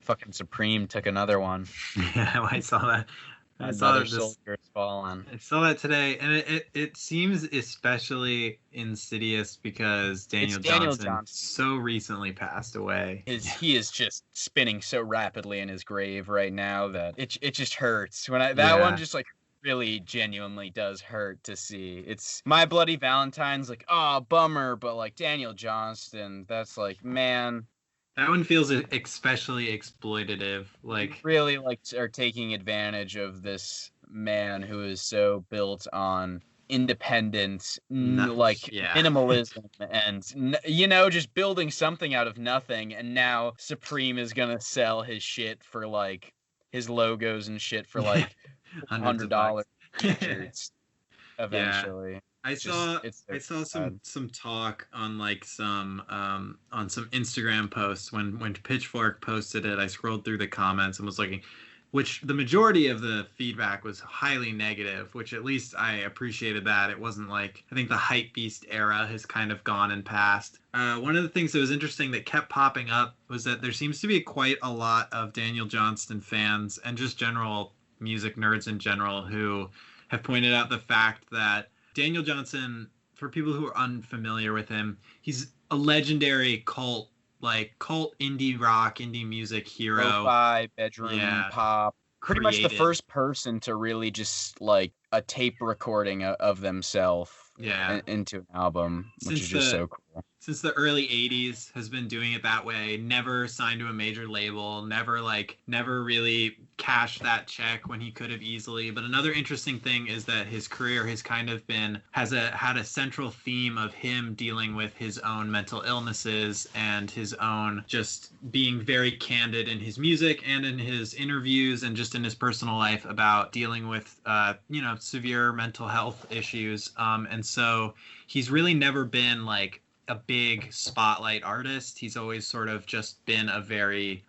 Fucking Supreme took another one. Yeah, I saw that. I saw Another that this. soldier has fallen. I saw that today, and it seems especially insidious because It's Daniel Daniel Johnson Johnson. so recently passed away. He is just spinning so rapidly in his grave right now that it just hurts. That one Yeah. just like really genuinely does hurt to see. It's My Bloody Valentine's like, oh, bummer, but like Daniel Johnston, that's like, man, That one feels especially exploitative. Like, really like are taking advantage of this man who is so built on independence, like yeah. minimalism, and just building something out of nothing. And now Supreme is gonna sell his shit for like his logos and shit for like Hundreds of $100 bucks. t-shirts Yeah. eventually. I Just saw it's so I saw sad. some talk on like some on some Instagram posts when Pitchfork posted it. I scrolled through the comments and was looking, which the majority of the feedback was highly negative, which at least I appreciated that. It wasn't like, I think the hype beast era has kind of gone and passed. One of the things that was interesting that kept popping up was that there seems to be quite a lot of Daniel Johnston fans and just general music nerds in general who have pointed out the fact that Daniel Johnson, for people who are unfamiliar with him, he's a legendary cult indie rock, indie music hero. Lo-fi, bedroom Yeah, pop. Pretty much the created. first person to really just like a tape recording of themselves Yeah, into an album, which is since just the so cool. since the early 80s has been doing it that way, never signed to a major label, never really cashed that check when he could have easily. But another interesting thing is that his career has kind of had a central theme of him dealing with his own mental illnesses and his own just being very candid in his music and in his interviews and just in his personal life about dealing with severe mental health issues. And so he's really never been like a big spotlight artist. He's always sort of just been a very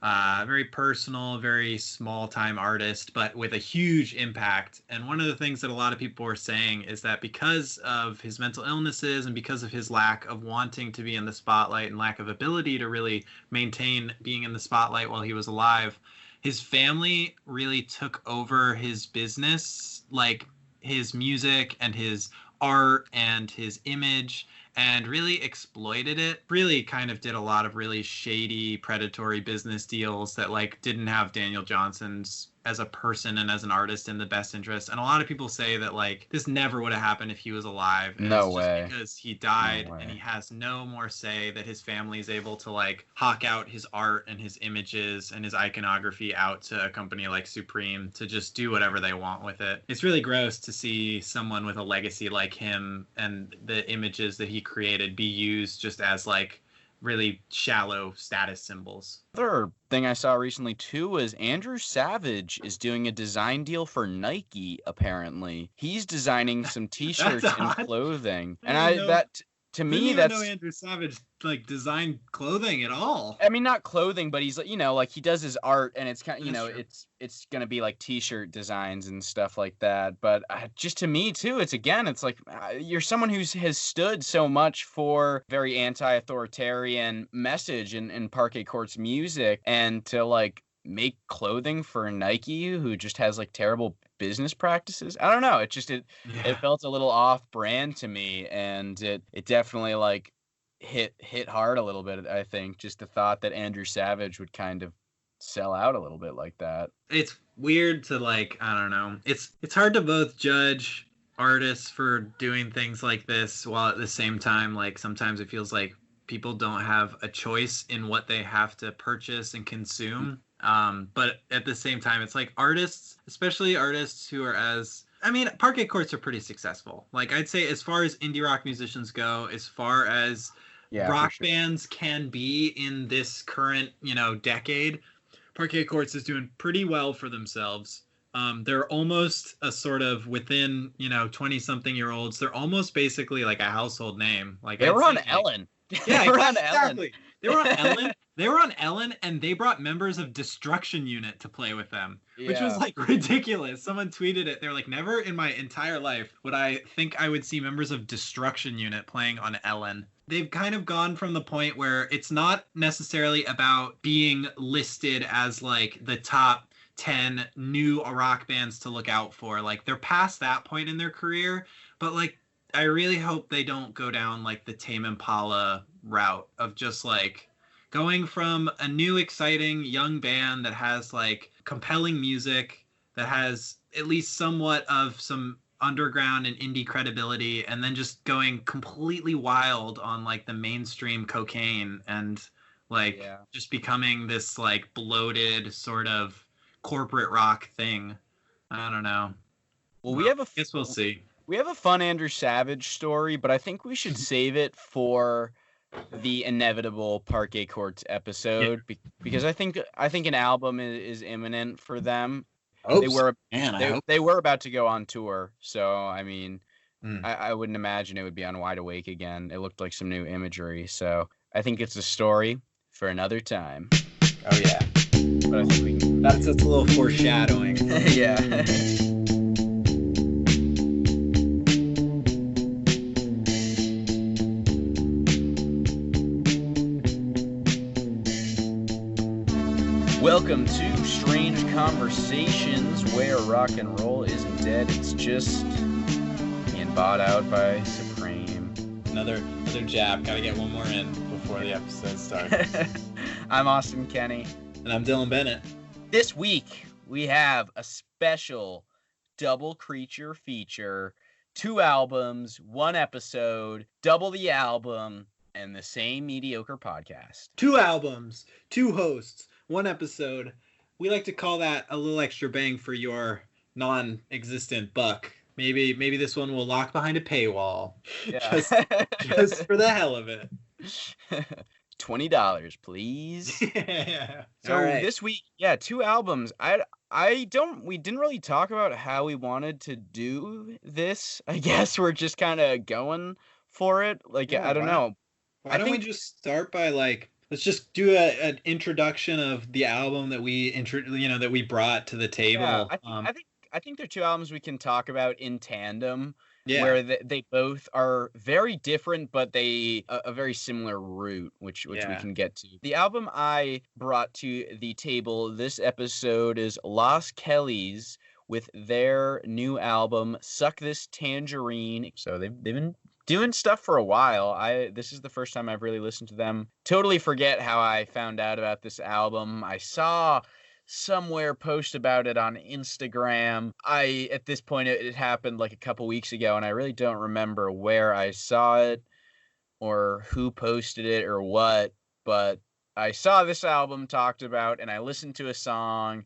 personal, very small time artist, but with a huge impact. And one of the things that a lot of people were saying is that because of his mental illnesses and because of his lack of wanting to be in the spotlight and lack of ability to really maintain being in the spotlight while he was alive, his family really took over his business, like his music and his art and his image, and really exploited it. Really kind of did a lot of really shady, predatory business deals that like didn't have Daniel Johnson's as a person and as an artist in the best interest. And a lot of people say that like this never would have happened if he was alive. And No it's way. just because he died No way. and he has no more say, that his family is able to like hawk out his art and his images and his iconography out to a company like Supreme to just do whatever they want with it. It's really gross to see someone with a legacy like him and the images that he created be used just as like really shallow status symbols. Other thing I saw recently too was Andrew Savage is doing a design deal for Nike. Apparently, he's designing some T-shirts and odd. clothing, I and didn't know. to Didn't me even know that's. Andrew Savage like designed clothing at all. I mean, not clothing, but he's like, like he does his art, and it's kind of, That's true. it's gonna be like T-shirt designs and stuff like that. But just to me too, it's like you're someone who has stood so much for very anti-authoritarian message in Parquet Court's music, and to like make clothing for Nike, who just has like terrible business practices. I don't know. It Yeah. felt a little off-brand to me, and it definitely like hit hard a little bit. I think just the thought that Andrew Savage would kind of sell out a little bit like that. It's weird to like, I don't know. It's hard to both judge artists for doing things like this while at the same time like sometimes it feels like people don't have a choice in what they have to purchase and consume. But at the same time, it's like artists, especially artists who are I mean, Parquet Courts are pretty successful. Like I'd say as far as indie rock musicians go, as far as rock Sure. bands can be in this current, decade, Parquet Courts is doing pretty well for themselves. They're almost a sort of within, 20-something-year-olds. They're almost basically like a household name. Like They I'd were say, on like, Ellen. yeah, They were on Ellen. exactly. They were on Ellen. They were on Ellen, and they brought members of Destruction Unit to play with them, which was Yeah. like ridiculous. Someone tweeted it. They were like, "Never in my entire life would I think I would see members of Destruction Unit playing on Ellen." they've kind of gone from the point where it's not necessarily about being listed as like the top 10 new rock bands to look out for. Like they're past that point in their career, but like I really hope they don't go down like the Tame Impala route of just like going from a new exciting young band that has like compelling music, that has at least somewhat of some underground and indie credibility, and then just going completely wild on like the mainstream cocaine and like Yeah. just becoming this like bloated sort of corporate rock thing. I don't know. Well, I guess we'll see. we have a fun Andrew Savage story, but I think we should save it for the inevitable Parquet Courts Yeah. episode because I think an album is imminent for them. I hope They so. were Man, I they hope. they were about to go on tour, so I mean, Mm. I wouldn't imagine it would be on Wide Awake again. It looked like some new imagery, so I think it's a story for another time. Oh yeah. But I think we can. That's a little foreshadowing. Yeah. Welcome to Strange Conversations, where rock and roll isn't dead, it's just being bought out by Supreme. Another jab. Gotta get one more in before the episode starts. I'm Austin Kenny. And I'm Dylan Bennett. This week, we have a special double creature feature. 2 albums, 1 episode, double the album, and the same mediocre podcast. 2 albums, 2 hosts, 1 episode. We like to call that a little extra bang for your non-existent buck. Maybe this one will lock behind a paywall. Yeah. just for the hell of it. $20, please. Yeah. So All right. this week, 2 albums. We didn't really talk about how we wanted to do this. I guess we're just kind of going for it. Like, Yeah, I don't know. Why don't we just start by like, let's just do an introduction of the album that we brought to the table. Yeah, I think they're 2 albums we can talk about in tandem. Yeah. Where they both are very different, but they a very similar route, which we can get to. The album I brought to the table this episode is Las Kellies with their new album Suck This Tangerine. So they've been doing stuff for a while. This is the first time I've really listened to them. Totally forget how I found out about this album. I saw somewhere post about it on Instagram. At this point, it happened like a couple weeks ago, and I really don't remember where I saw it or who posted it or what, but I saw this album talked about, and I listened to a song,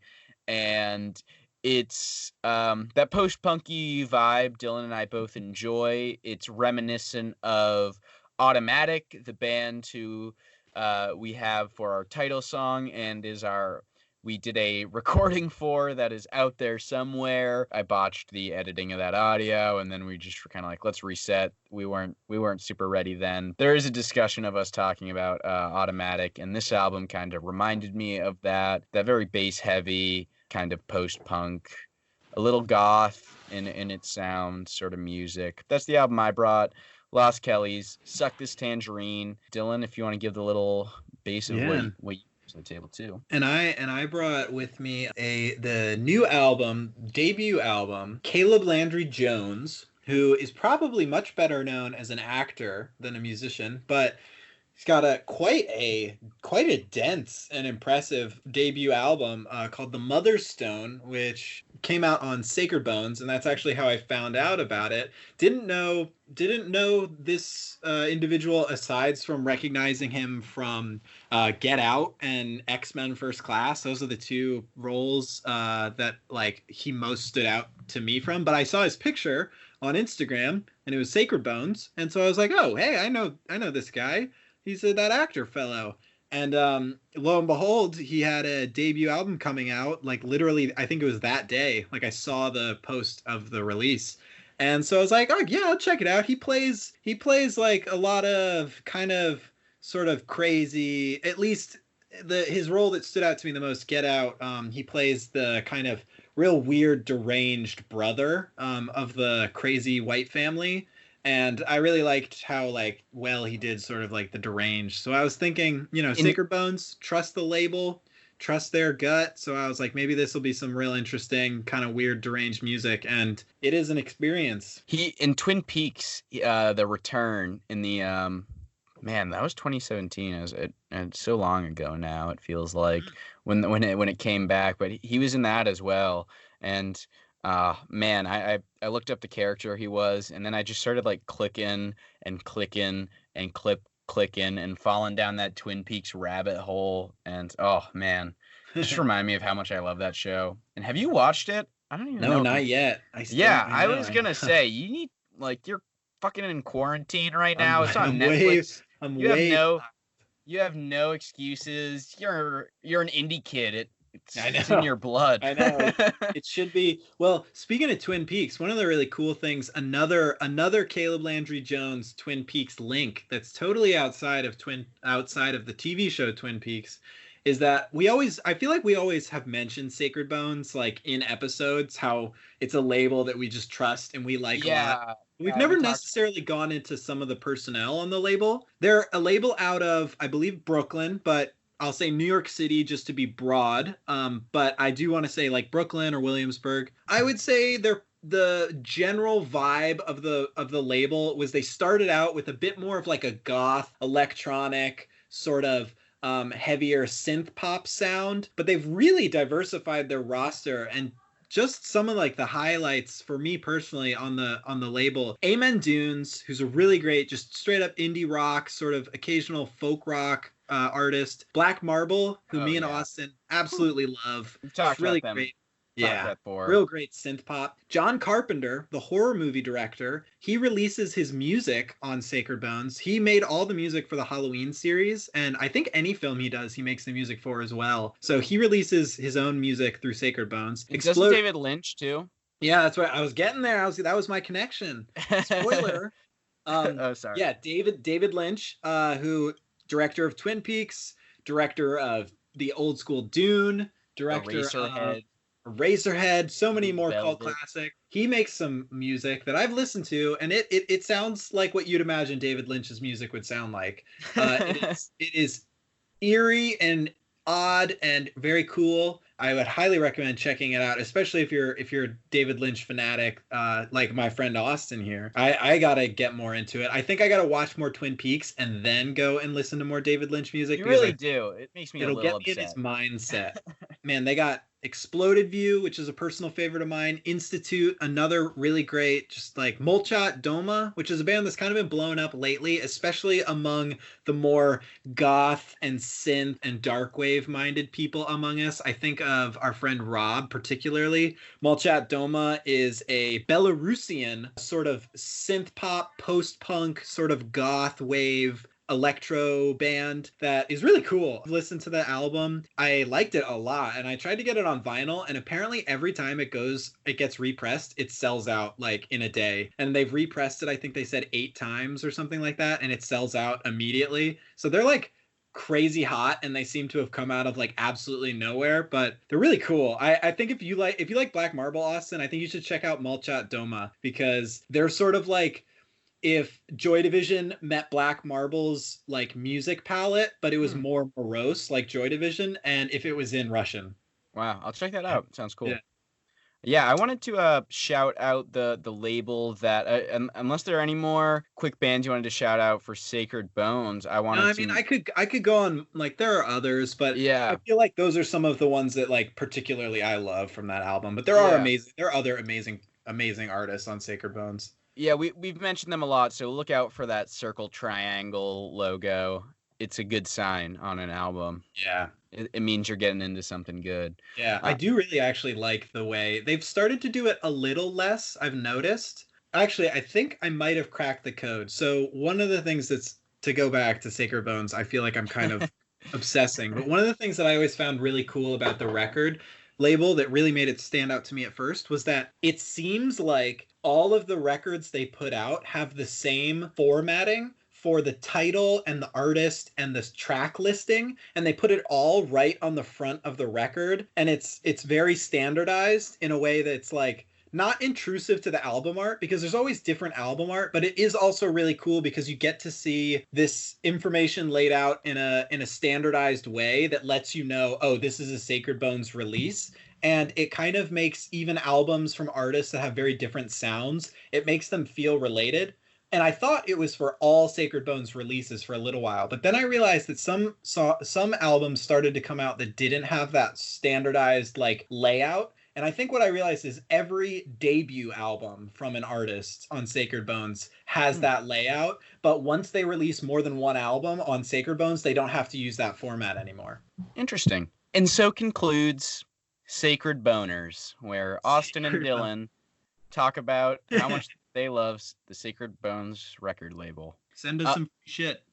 and it's that post-punky vibe Dylan and I both enjoy. It's reminiscent of Automatic, the band who we have for our title song and we did a recording for that is out there somewhere. I botched the editing of that audio, and then we just were kind of like, let's reset. We weren't super ready then. There is a discussion of us talking about Automatic, and this album kind of reminded me of that very bass heavy kind of post-punk, a little goth in its sound sort of music. That's the album I brought. Las Kellies, Suck This Tangerine. Dylan, if you want to give the little base of what you to the table too. And I brought with me the new album, debut album, Caleb Landry Jones, who is probably much better known as an actor than a musician, but he's got quite a dense and impressive debut album called The Mother's Stone, which came out on Sacred Bones, and that's actually how I found out about it. Didn't know this individual aside from recognizing him from Get Out and X-Men First Class. Those are the 2 roles that like he most stood out to me from. But I saw his picture on Instagram, and it was Sacred Bones, and so I was like, oh, hey, I know this guy. He's that actor fellow. And lo and behold, he had a debut album coming out, like literally, I think it was that day. Like I saw the post of the release. And so I was like, oh yeah, I'll check it out. He plays like a lot of kind of sort of crazy, at least his role that stood out to me the most, Get Out. He plays the kind of real weird, deranged brother of the crazy white family. And I really liked how like well he did sort of like the deranged. So I was thinking, In Sacred Bones, trust the label, trust their gut. So I was like, maybe this will be some real interesting kind of weird deranged music, and it is an experience. he in Twin Peaks, the return in the man, that was 2017. It's so long ago now. It feels like when it came back, but he was in that as well. And man, I looked up the character he was, and then I just started like clicking and clicking and clicking and falling down that Twin Peaks rabbit hole. And oh man, just remind me of how much I love that show. And have you watched it? I don't even No, know if you. not yet. Yeah, I I know. was gonna say you need like you're fucking in quarantine right now. It's on I'm way Netflix. I'm You have way no you have no excuses. You're an indie kid. I It's in know. your blood. I know. It should be. Well, speaking of Twin Peaks, one of the really cool things, another Caleb Landry Jones Twin Peaks link that's totally outside of the TV show Twin Peaks, is that I feel like we always have mentioned Sacred Bones like in episodes, how it's a label that we just trust and we like a lot. Yeah, We've we never talked. necessarily gone into some of the personnel on the label. They're a label out of, I believe, Brooklyn, but I'll say New York City just to be broad. But I do want to say like Brooklyn or Williamsburg. I would say they're the general vibe of the label was they started out with a bit more of like a goth electronic sort of heavier synth pop sound, but they've really diversified their roster. And just some of like the highlights for me personally on the label, Amen Dunes, who's a really great just straight up indie rock sort of occasional folk rock artist. Black Marble, who Oh me and yeah, Austin absolutely love, we've just talked really about them. great. Talked Yeah, about before. real great synth pop. John Carpenter, the horror movie director, he releases his music on Sacred Bones. He made all the music for the Halloween series, and I think any film he does, he makes the music for as well. So he releases his own music through Sacred Bones. And doesn't David Lynch too? Yeah, that's right. I was getting there. That was my connection. Spoiler. Oh, sorry. Yeah, David Lynch, who director of Twin Peaks, director of the old school Dune, director of Eraserhead, Razorhead, so many Blue more cult Velvet. classic. He makes some music that I've listened to, and it sounds like what you'd imagine David Lynch's music would sound like. It is eerie and odd and very cool. I would highly recommend checking it out, especially if you're a David Lynch fanatic, like my friend Austin here. I gotta get more into it. I think I gotta watch more Twin Peaks and then go and listen to more David Lynch music You because really do. It makes me a it'll little get me in his upset. mindset. Man, they got Exploded View, which is a personal favorite of mine. Institute, another really great, just like Molchat Doma, which is a band that's kind of been blown up lately, especially among the more goth and synth and darkwave minded people among us. I think of our friend Rob particularly. Molchat Doma is a Belarusian sort of synth pop, post punk, sort of goth wave electro band that is really cool. Listen to the album. I liked it a lot and I tried to get it on vinyl, and apparently every time it gets repressed, it sells out like in a day. And they've repressed it, I think they said 8 times or something like that, and it sells out immediately. So they're like crazy hot, and they seem to have come out of like absolutely nowhere, but they're really cool. I think if you like Black Marble, Austin, I think you should check out Molchat Doma, because they're sort of like if Joy Division met Black Marble's like music palette, but it was more morose like Joy Division, and if it was in Russian. Wow, I'll check that out. Sounds Yeah. cool. Yeah, I wanted to shout out the label that unless there are any more quick bands you wanted to shout out for Sacred Bones, I No, wanted I mean to. I could go on, like there are others, but I Yeah, feel like those are some of the ones that like particularly I love from that album. But yeah, there are other amazing artists on Sacred Bones. yeah. We've mentioned them a lot, so look out for that circle triangle logo. It's a good sign on an album. Yeah. It means you're getting into something good. Yeah, I Uh, do really actually like the way they've started to do it a little less, I've noticed. Actually, I think I might have cracked the code. So, one of the things that's to go back to Sacred Bones, I feel like I'm kind of obsessing. But one of the things that I always found really cool about the record label that really made it stand out to me at first was that it seems like all of the records they put out have the same formatting for the title and the artist and this track listing, and they put it all right on the front of the record, and it's very standardized in a way that's like not intrusive to the album art because there's always different album art, but it is also really cool because you get to see this information laid out in a standardized way that lets you know, oh, this is a Sacred Bones release. And it kind of makes even albums from artists that have very different sounds, it makes them feel related. And I thought it was for all Sacred Bones releases for a little while, but then I realized that some albums started to come out that didn't have that standardized like layout. And I think what I realized is every debut album from an artist on Sacred Bones has that layout, but once they release more than one album on Sacred Bones, they don't have to use that format anymore. Interesting. And so concludes Sacred Boners, where Austin and Sacred Dylan talk about how much they love the Sacred Bones record label. Send us some shit.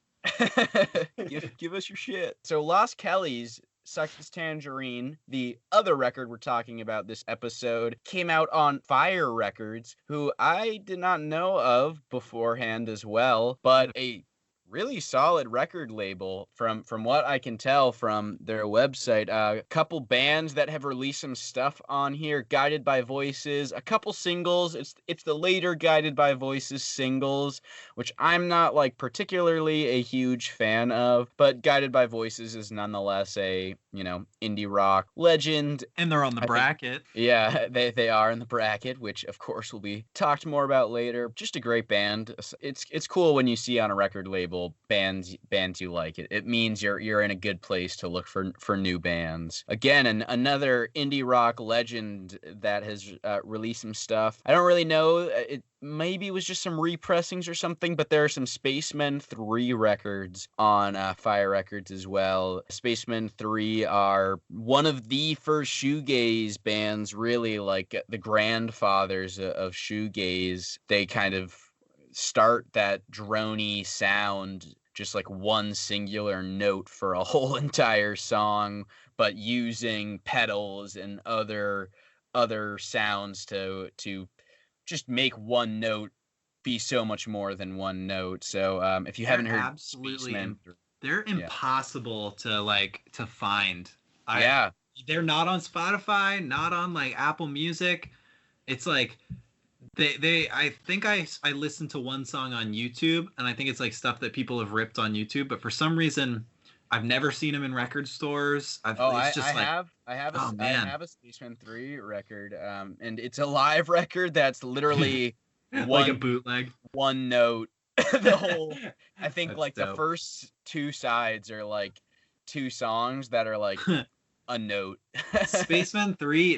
give us your shit. So Las Kellies, Suck This Tangerine, the other record we're talking about this episode, came out on Fire Records, who I did not know of beforehand as well, but a really solid record label from what I can tell from their website. A couple bands that have released some stuff on here: Guided by Voices, a couple singles. It's the later Guided by Voices singles, which I'm not like particularly a huge fan of, but Guided by Voices is nonetheless a, you know, indie rock legend. And they're on the bracket. Yeah, they are in the bracket, which of course will be talked more about later. Just a great band. It's cool when you see on a record label bands you like. It means you're in a good place to look for new bands. Again, another indie rock legend that has released some stuff. I don't really know. It maybe it was just some repressings or something, but there are some Spacemen 3 records on Fire Records as well. Spacemen 3 are one of the first shoegaze bands, really like the grandfathers of shoegaze. They kind of start that drony sound, just like one singular note for a whole entire song, but using pedals and other sounds to just make one note be so much more than one note. So if you haven't heard absolutely Spacemen, they're impossible to find. Yeah. They're not on Spotify, not on like Apple Music. It's like I think I listened to one song on YouTube, and I think it's like stuff that people have ripped on YouTube, but for some reason I've never seen them in record stores. I have a Spaceman 3 record, and it's a live record that's literally like a bootleg, one note. The whole, I think That's like dope. The first 2 sides are like 2 songs that are like a note. Spacemen 3,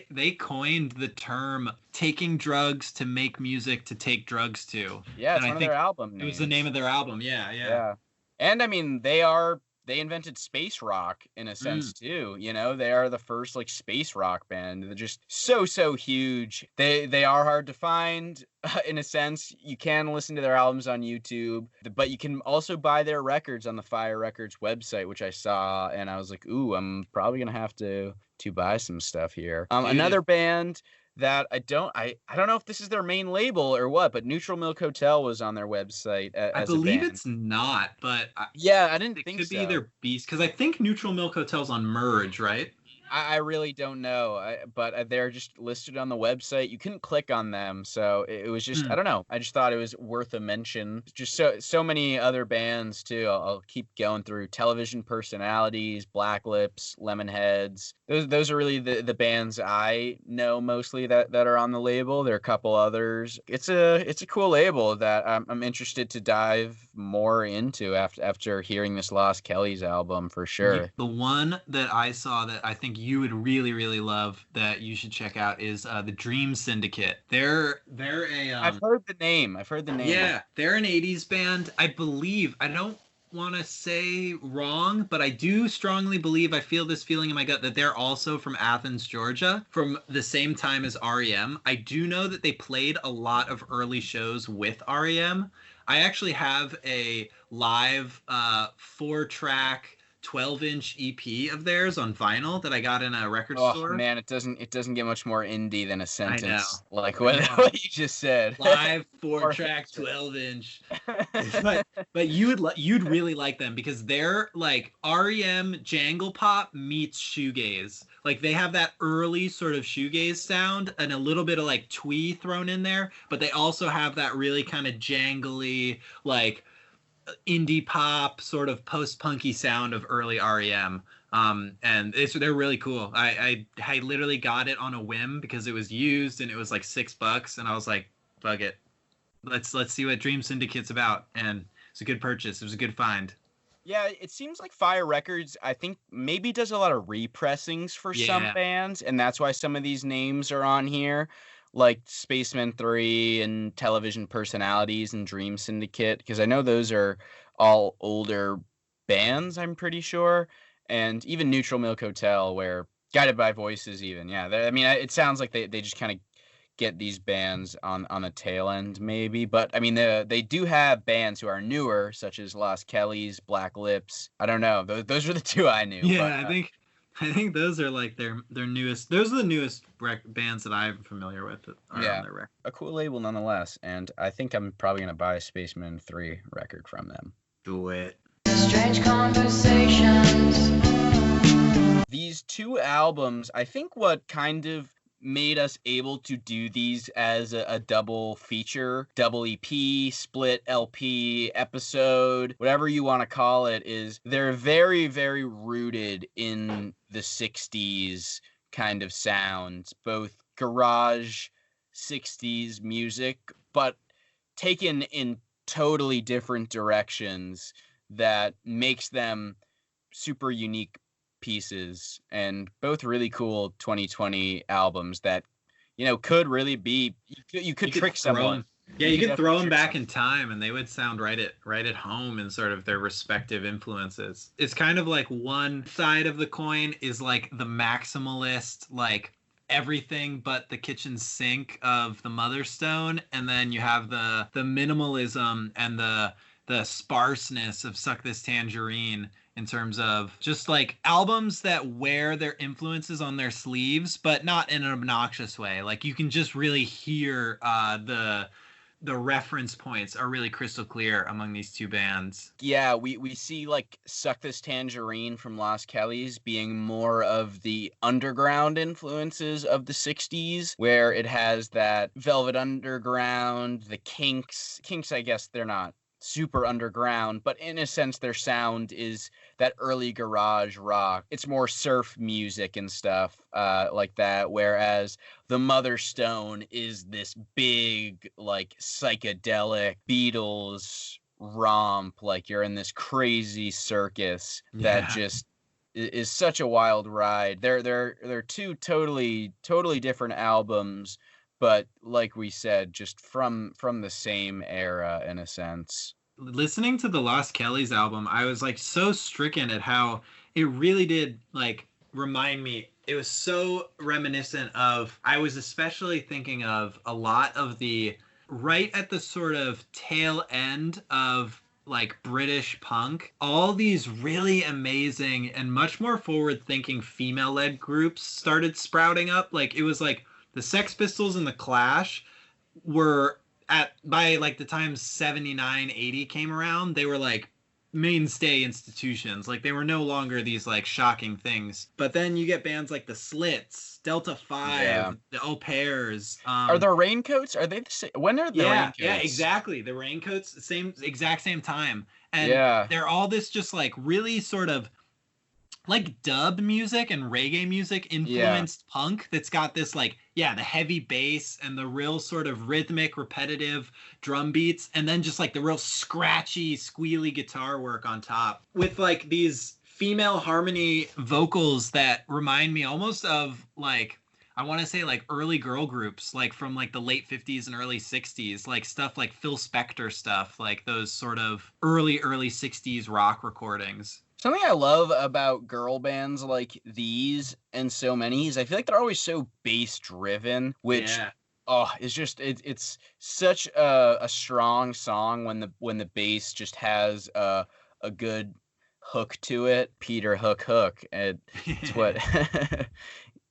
they coined the term taking drugs to make music to take drugs to. Yeah, it's one of their album names. It was the name of their album. Yeah. And I mean, they invented space rock in a sense too. You know, they are the first like space rock band. They're just so huge. They are hard to find in a sense. You can listen to their albums on YouTube, but you can also buy their records on the Fire Records website, which I saw, and I was like, ooh, I'm probably gonna have to buy some stuff here. Another band that I don't know if this is their main label or what, but Neutral Milk Hotel was on their website as I believe a band. it's not, but I didn't think so. It could be their Beast, because I think Neutral Milk Hotel's on Merge, right? I really don't know, but they're just listed on the website. You couldn't click on them, so it was just, I don't know. I just thought it was worth a mention. Just so many other bands, too. I'll keep going through. Television Personalities, Black Lips, Lemonheads. Those are really the bands I know mostly that are on the label. There are a couple others. It's a cool label that I'm interested to dive more into after hearing this Las Kellies album, for sure. The one that I saw that I think you would really love that you should check out is the Dream Syndicate. They're a I've heard the name. Yeah, they're an 80s band. I believe, I don't want to say wrong, but I do strongly believe, I feel this feeling in my gut, that they're also from Athens, Georgia, from the same time as REM. I do know that they played a lot of early shows with REM. I actually have a live 4-track 12-inch EP of theirs on vinyl that I got in a record Oh store. man, it doesn't get much more indie than a I know. sentence like I know. what you just said. Live Or 4-track 12-inch. But you'd really like them because they're like REM jangle pop meets shoegaze. Like they have that early sort of shoegaze sound and a little bit of like twee thrown in there, but they also have that really kind of jangly like indie pop sort of post-punky sound of early REM. And they're really cool. I literally got it on a whim because it was used and it was like $6 and I was like, fuck it. Let's see what Dream Syndicate's about. And it's a good purchase. It was a good find. Yeah, it seems like Fire Records, I think, maybe does a lot of repressings for some bands, and that's why some of these names are on here, like Spaceman 3 and Television Personalities and Dream Syndicate, because I know those are all older bands, I'm pretty sure, and even Neutral Milk Hotel, where Guided by Voices even, yeah. I mean, it sounds like they just kind of get these bands on a tail end maybe, but I mean they do have bands who are newer such as Las Kellies, Black Lips. I don't know, those are the two I knew. Yeah, but, I think those are like their newest. Those are the newest bands that I'm familiar with that are on their record. A cool label nonetheless, and I think I'm probably gonna buy a Spaceman 3 record from them. Do it. Strange conversations. These two albums, I think what kind of made us able to do these as a double feature, double EP, split LP, episode, whatever you want to call it, is they're very, very rooted in the 60s kind of sound, both garage 60s music, but taken in totally different directions that makes them super unique pieces, and both really cool 2020 albums that, you know, could really be, you could trick someone. Yeah, you could throw them back in time and they would sound right at home in sort of their respective influences. It's kind of like one side of the coin is like the maximalist, like everything but the kitchen sink of the Mother Stone, and then you have the minimalism and the sparseness of Suck This Tangerine, in terms of just like albums that wear their influences on their sleeves, but not in an obnoxious way. Like you can just really hear the reference points are really crystal clear among these two bands. Yeah, we see like Suck This Tangerine from Las Kellies being more of the underground influences of the 60s, where it has that Velvet Underground, the Kinks. Kinks, I guess they're not super underground, but in a sense their sound is that early garage rock. It's more surf music and stuff like that, whereas the Mother Stone is this big like psychedelic Beatles romp, like you're in this crazy circus that just is such a wild ride. They're two totally different albums, but like we said, just from the same era in a sense. Listening to the Las Kellies album, I was like so stricken at how it really did like remind me. It was so reminiscent of, I was especially thinking of a lot of the right at the sort of tail end of like British punk, all these really amazing and much more forward-thinking female-led groups started sprouting up. Like it was like the Sex Pistols and the Clash were by like the time 79, 80 came around, they were like mainstay institutions. Like they were no longer these like shocking things. But then you get bands like the Slits, Delta 5, the Au Pairs. Are the Raincoats? Are they the same? When are the Raincoats? Yeah, exactly. The Raincoats, exact same time. And they're all this just like really sort of like dub music and reggae music influenced punk that's got this like, the heavy bass and the real sort of rhythmic, repetitive drum beats, and then just like the real scratchy, squealy guitar work on top with like these female harmony vocals that remind me almost of like, I want to say like early girl groups, like from like the late 50s and early 60s, like stuff like Phil Spector stuff, like those sort of early 60s rock recordings. Something I love about girl bands like these and so many is I feel like they're always so bass driven, which it's just it's such a strong song when the bass just has a good hook to it. Peter Hook Hook. It's what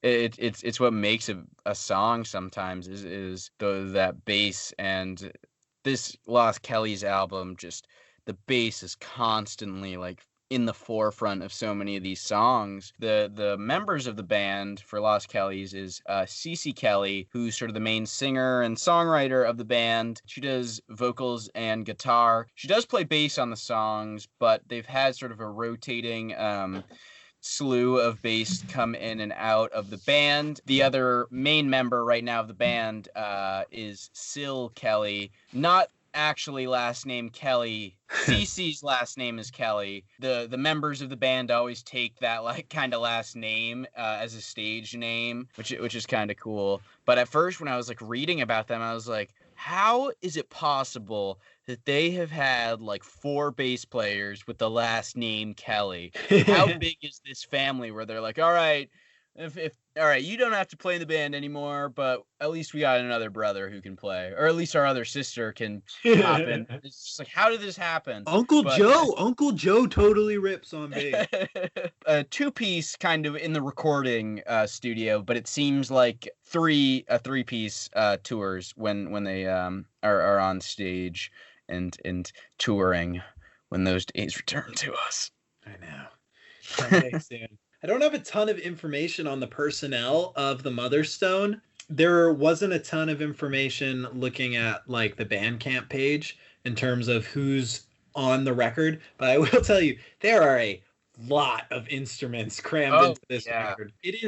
it's what makes a song sometimes is that bass. And this Las Kellies album, just the bass is constantly like in the forefront of so many of these songs. The members of the band for Las Kellies is Cece Kelly, who's sort of the main singer and songwriter of the band. She does vocals and guitar. She does play bass on the songs, but they've had sort of a rotating slew of bass come in and out of the band. The other main member right now of the band is Syl Kelly, not actually last name Kelly. Cece's last name is Kelly. The members of the band always take that like kind of last name as a stage name, which is kind of cool. But at first when I was like reading about them, I was like, how is it possible that they have had like 4 bass players with the last name Kelly? How big is this family where they're like, all right, if all right, you don't have to play in the band anymore, but at least we got another brother who can play, or at least our other sister can hop in. It's just like, how did this happen? Uncle Joe totally rips on bass. A 2-piece kind of in the recording studio, but it seems like 3-piece tours when they are on stage and touring when those days return to us. I know. Someday soon. I don't have a ton of information on the personnel of the Motherstone. There wasn't a ton of information looking at like the Bandcamp page in terms of who's on the record, but I will tell you there are a lot of instruments crammed into this record. It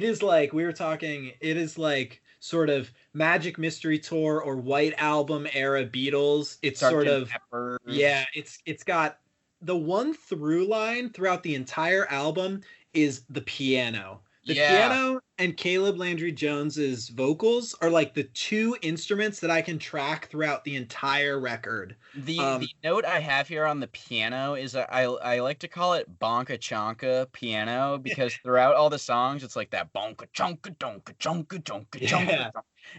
is like we were talking, it is like sort of Magic Mystery Tour or White Album era Beatles. It's sort of Peppers. It's got the one through line throughout the entire album is the piano. The piano and Caleb Landry Jones's vocals are like the 2 instruments that I can track throughout the entire record. The note I have here on the piano is I like to call it bonka chonka piano, because throughout all the songs it's like that bonka chonka donka chonka chonka chonka.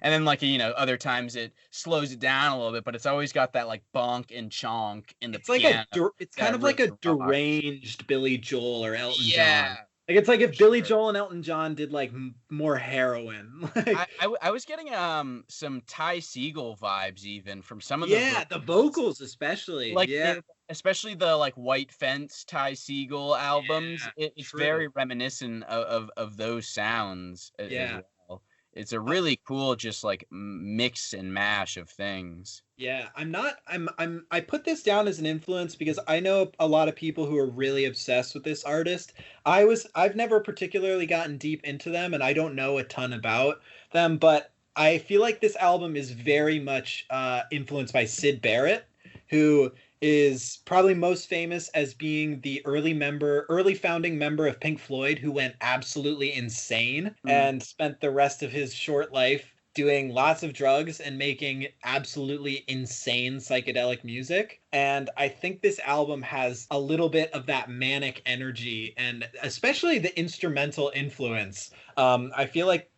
And then like, you know, other times it slows it down a little bit, but it's always got that like bonk and chonk in the piano. It's kind of like a deranged Billy Joel or Elton John. Like it's like if Billy Joel and Elton John did like more heroin. Like, I was getting some Ty Segall vibes even from some of the vocals especially. Like especially the like White Fence Ty Segall albums. It's very reminiscent of those sounds as well. It's a really cool just like mix and mash of things. Yeah, I put this down as an influence because I know a lot of people who are really obsessed with this artist. I've never particularly gotten deep into them and I don't know a ton about them, but I feel like this album is very much influenced by Syd Barrett, who is probably most famous as being the early founding member of Pink Floyd, who went absolutely insane and spent the rest of his short life doing lots of drugs and making absolutely insane psychedelic music. And I think this album has a little bit of that manic energy and especially the instrumental influence. I feel like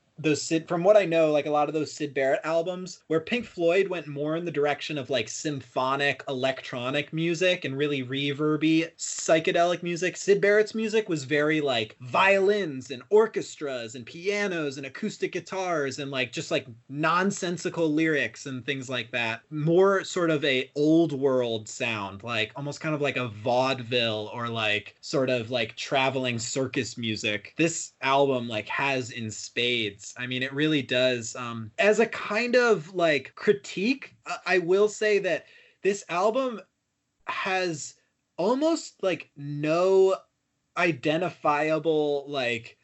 from what I know, like a lot of those Syd Barrett albums where Pink Floyd went more in the direction of like symphonic electronic music and really reverby psychedelic music, Syd Barrett's music was very like violins and orchestras and pianos and acoustic guitars and like just like nonsensical lyrics and things like that. More sort of a old world sound, like almost kind of like a vaudeville or like sort of like traveling circus music. This album like has in spades. I mean, it really does. As a kind of like critique, I will say that this album has almost like no identifiable like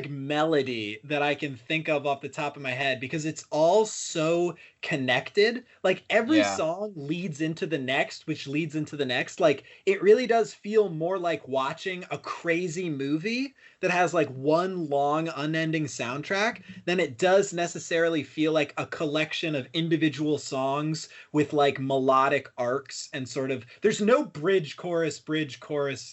melody that I can think of off the top of my head because it's all so connected. Like every song leads into the next, which leads into the next. Like it really does feel more like watching a crazy movie that has like one long unending soundtrack than it does necessarily feel like a collection of individual songs with like melodic arcs and sort of there's no bridge chorus,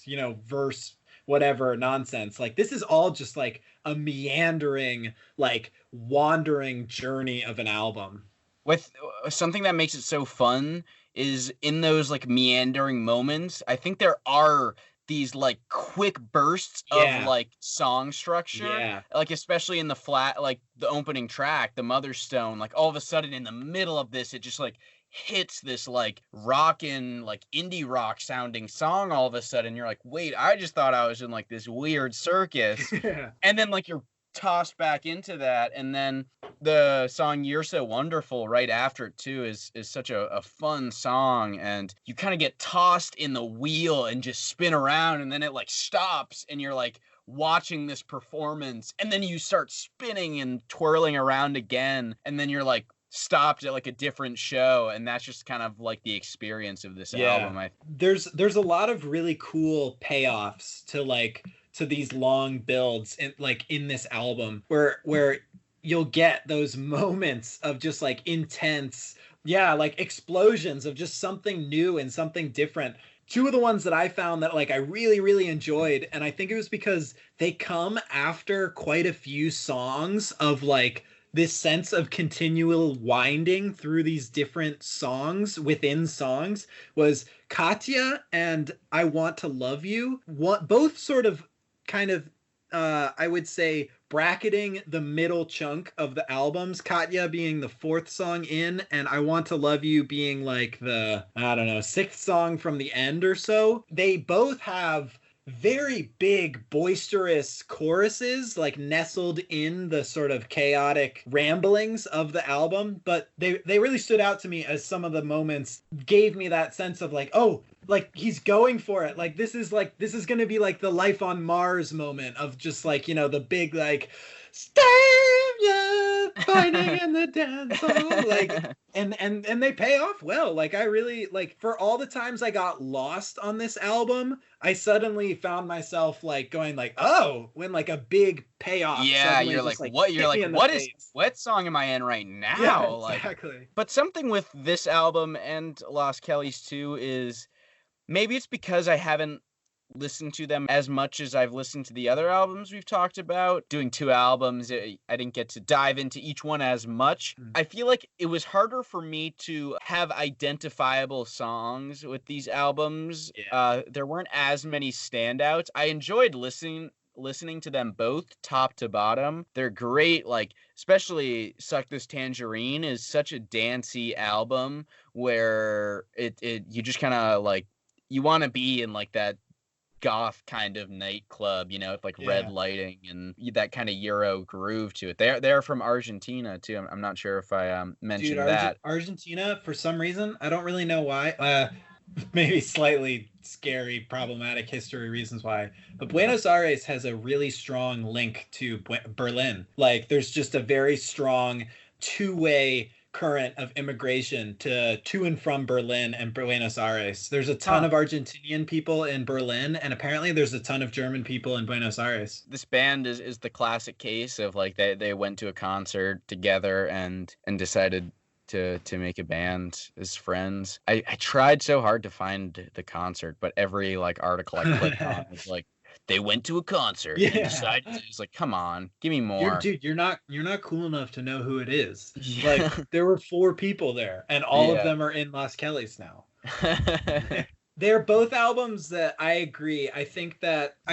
you know, verse whatever nonsense. Like this is all just like a meandering, like wandering journey of an album. With something that makes it so fun is in those like meandering moments. I think there are these like quick bursts of Yeah. like song structure, Yeah. like especially in the flat, like the opening track, the Mother's Stone, like all of a sudden in the middle of this, it just like hits this like rockin' like indie rock sounding song all of a sudden. You're like, wait, I just thought I was in like this weird circus. Yeah. And then like you're tossed back into that, and then the song "You're So Wonderful" right after it too is such a fun song, and you kind of get tossed in the wheel and just spin around, and then it like stops, and you're like watching this performance, and then you start spinning and twirling around again, and then you're like stopped at like a different show, and that's just kind of like the experience of this album. There's a lot of really cool payoffs to these long builds in this album where you'll get those moments of just like intense, like explosions of just something new and something different. Two of the ones that I found that like I really, really enjoyed, and I think it was because they come after quite a few songs of like this sense of continual winding through these different songs within songs, was Katya and I Want to Love You. Both sort of kind of I would say bracketing the middle chunk of the albums, Katya being the fourth song in, and I Want to Love You being like the, I don't know, sixth song from the end or so. They both have very big, boisterous choruses, like nestled in the sort of chaotic ramblings of the album. But they really stood out to me as some of the moments gave me that sense of like, oh, like he's going for it. Like this is going to be like the Life on Mars moment of just like, the big like, fighting in the dance hall, like, and they pay off well. Like I really like, for all the times I got lost on this album, I suddenly found myself like going like, oh, when like a big payoff. Yeah, you're just, like, what? You're like, what song am I in right now? Yeah, exactly. Like, but something with this album and Las Kellies too is maybe it's because I haven't listened to them as much as I've listened to the other albums we've talked about. Doing 2 albums, I didn't get to dive into each one as much. I feel like it was harder for me to have identifiable songs with these albums. There weren't as many standouts. I enjoyed listening to them both top to bottom. They're great, like especially Suck This Tangerine is such a dancey album where it you just kind of like, you want to be in like that goth kind of nightclub, with like red lighting and that kind of Euro groove to it. They're from Argentina too. I'm not sure if I mentioned that. Argentina, for some reason, I don't really know why. Maybe slightly scary, problematic history reasons why. But Buenos Aires has a really strong link to Berlin. Like there's just a very strong two-way current of immigration to and from Berlin and Buenos Aires. There's a ton of Argentinian people in Berlin, and apparently there's a ton of German people in Buenos Aires. This band is the classic case of like they went to a concert together and decided to make a band as friends. I tried so hard to find the concert, but every like article I clicked on was like, they went to a concert and decided. It's like, come on, give me more. You're not cool enough to know who it is. Like there were 4 people there, and all of them are in Las Kellies now. They're both albums that I agree. I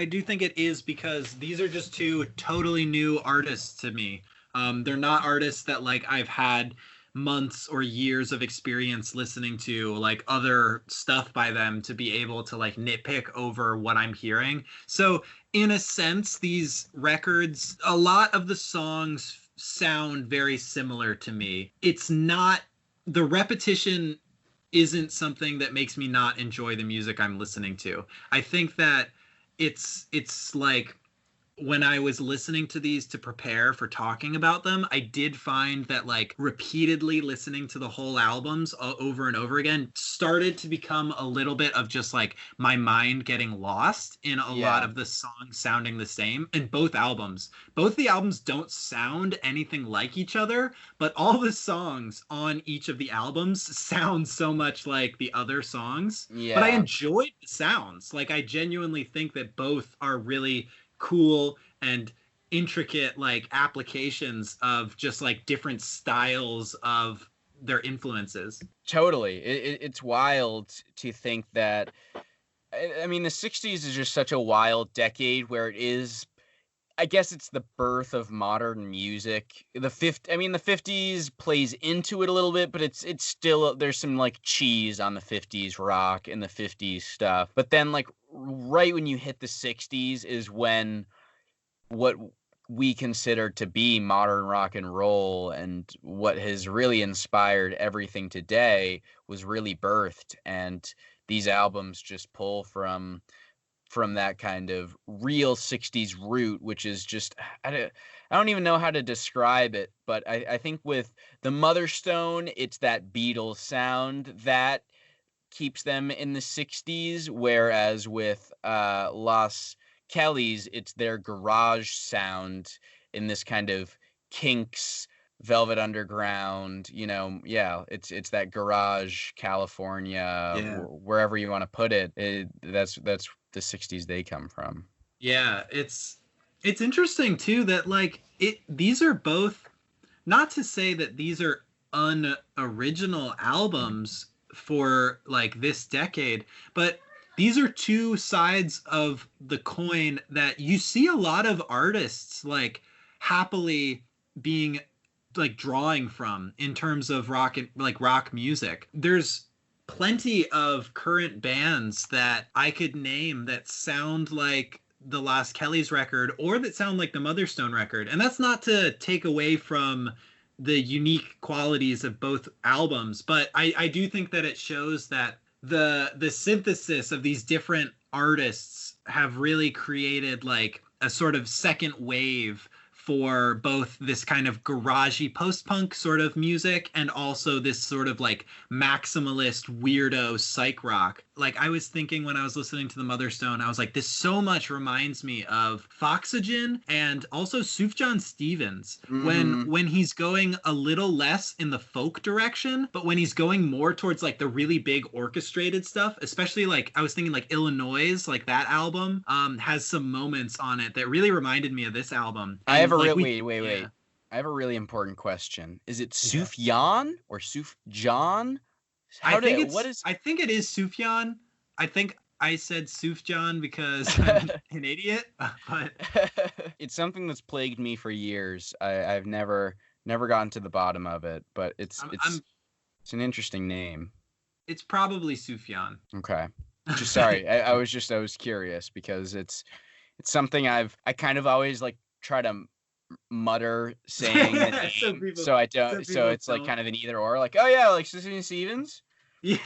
do think it is because these are just 2 totally new artists to me. They're not artists that like I've had months or years of experience listening to like other stuff by them to be able to like nitpick over what I'm hearing. So in a sense, these records, a lot of the songs sound very similar to me. It's not, the repetition isn't something that makes me not enjoy the music I'm listening to. I think that it's like, when I was listening to these to prepare for talking about them, I did find that like repeatedly listening to the whole albums over and over again started to become a little bit of just like my mind getting lost in a lot of the songs sounding the same. And both the albums don't sound anything like each other, but all the songs on each of the albums sound so much like the other songs. But I enjoyed the sounds. Like I genuinely think that both are really cool and intricate like applications of just like different styles of their influences. Totally. It's wild to think that, I mean, the 60s is just such a wild decade where it is, I guess it's the birth of modern music. The 50s plays into it a little bit, but it's still, there's some like cheese on the 50s rock and the 50s stuff. But then like right when you hit the 60s is when what we consider to be modern rock and roll and what has really inspired everything today was really birthed. And these albums just pull from that kind of real 60s root, which is just, I don't even know how to describe it, but I think with the Mother Stone, it's that Beatles sound that keeps them in the 60s, whereas with Las Kellies, it's their garage sound in this kind of Kinks, Velvet Underground, it's that garage California, wherever you want to put it. That's the 60s they come from. Yeah, it's interesting too that like these are both, not to say that these are unoriginal albums for like this decade, but these are two sides of the coin that you see a lot of artists like happily being like drawing from in terms of rock music. There's plenty of current bands that I could name that sound like the Las Kellies record or that sound like the Mother Stone record. And that's not to take away from the unique qualities of both albums, but I do think that it shows that the synthesis of these different artists have really created like a sort of second wave for both this kind of garagey post-punk sort of music and also this sort of like maximalist weirdo psych rock. Like I was thinking when I was listening to the Mother Stone, I was like, this so much reminds me of Foxygen and also Sufjan Stevens when he's going a little less in the folk direction, but when he's going more towards like the really big orchestrated stuff, especially like I was thinking like Illinois, like that album has some moments on it that really reminded me of this album. I have a wait. I have a really important question. Is it Sufjan or Sufjan? I think it is Sufjan. I think I said Sufjan because I'm an idiot, but it's something that's plagued me for years. I've never gotten to the bottom of it, but it's an interesting name. It's probably Sufjan. Okay. Just sorry. I was curious because it's something I kind of always like try to mutter saying the name, so I don't. So it's like kind of an either or. Like, oh yeah, like Sufjan Stevens. Yeah.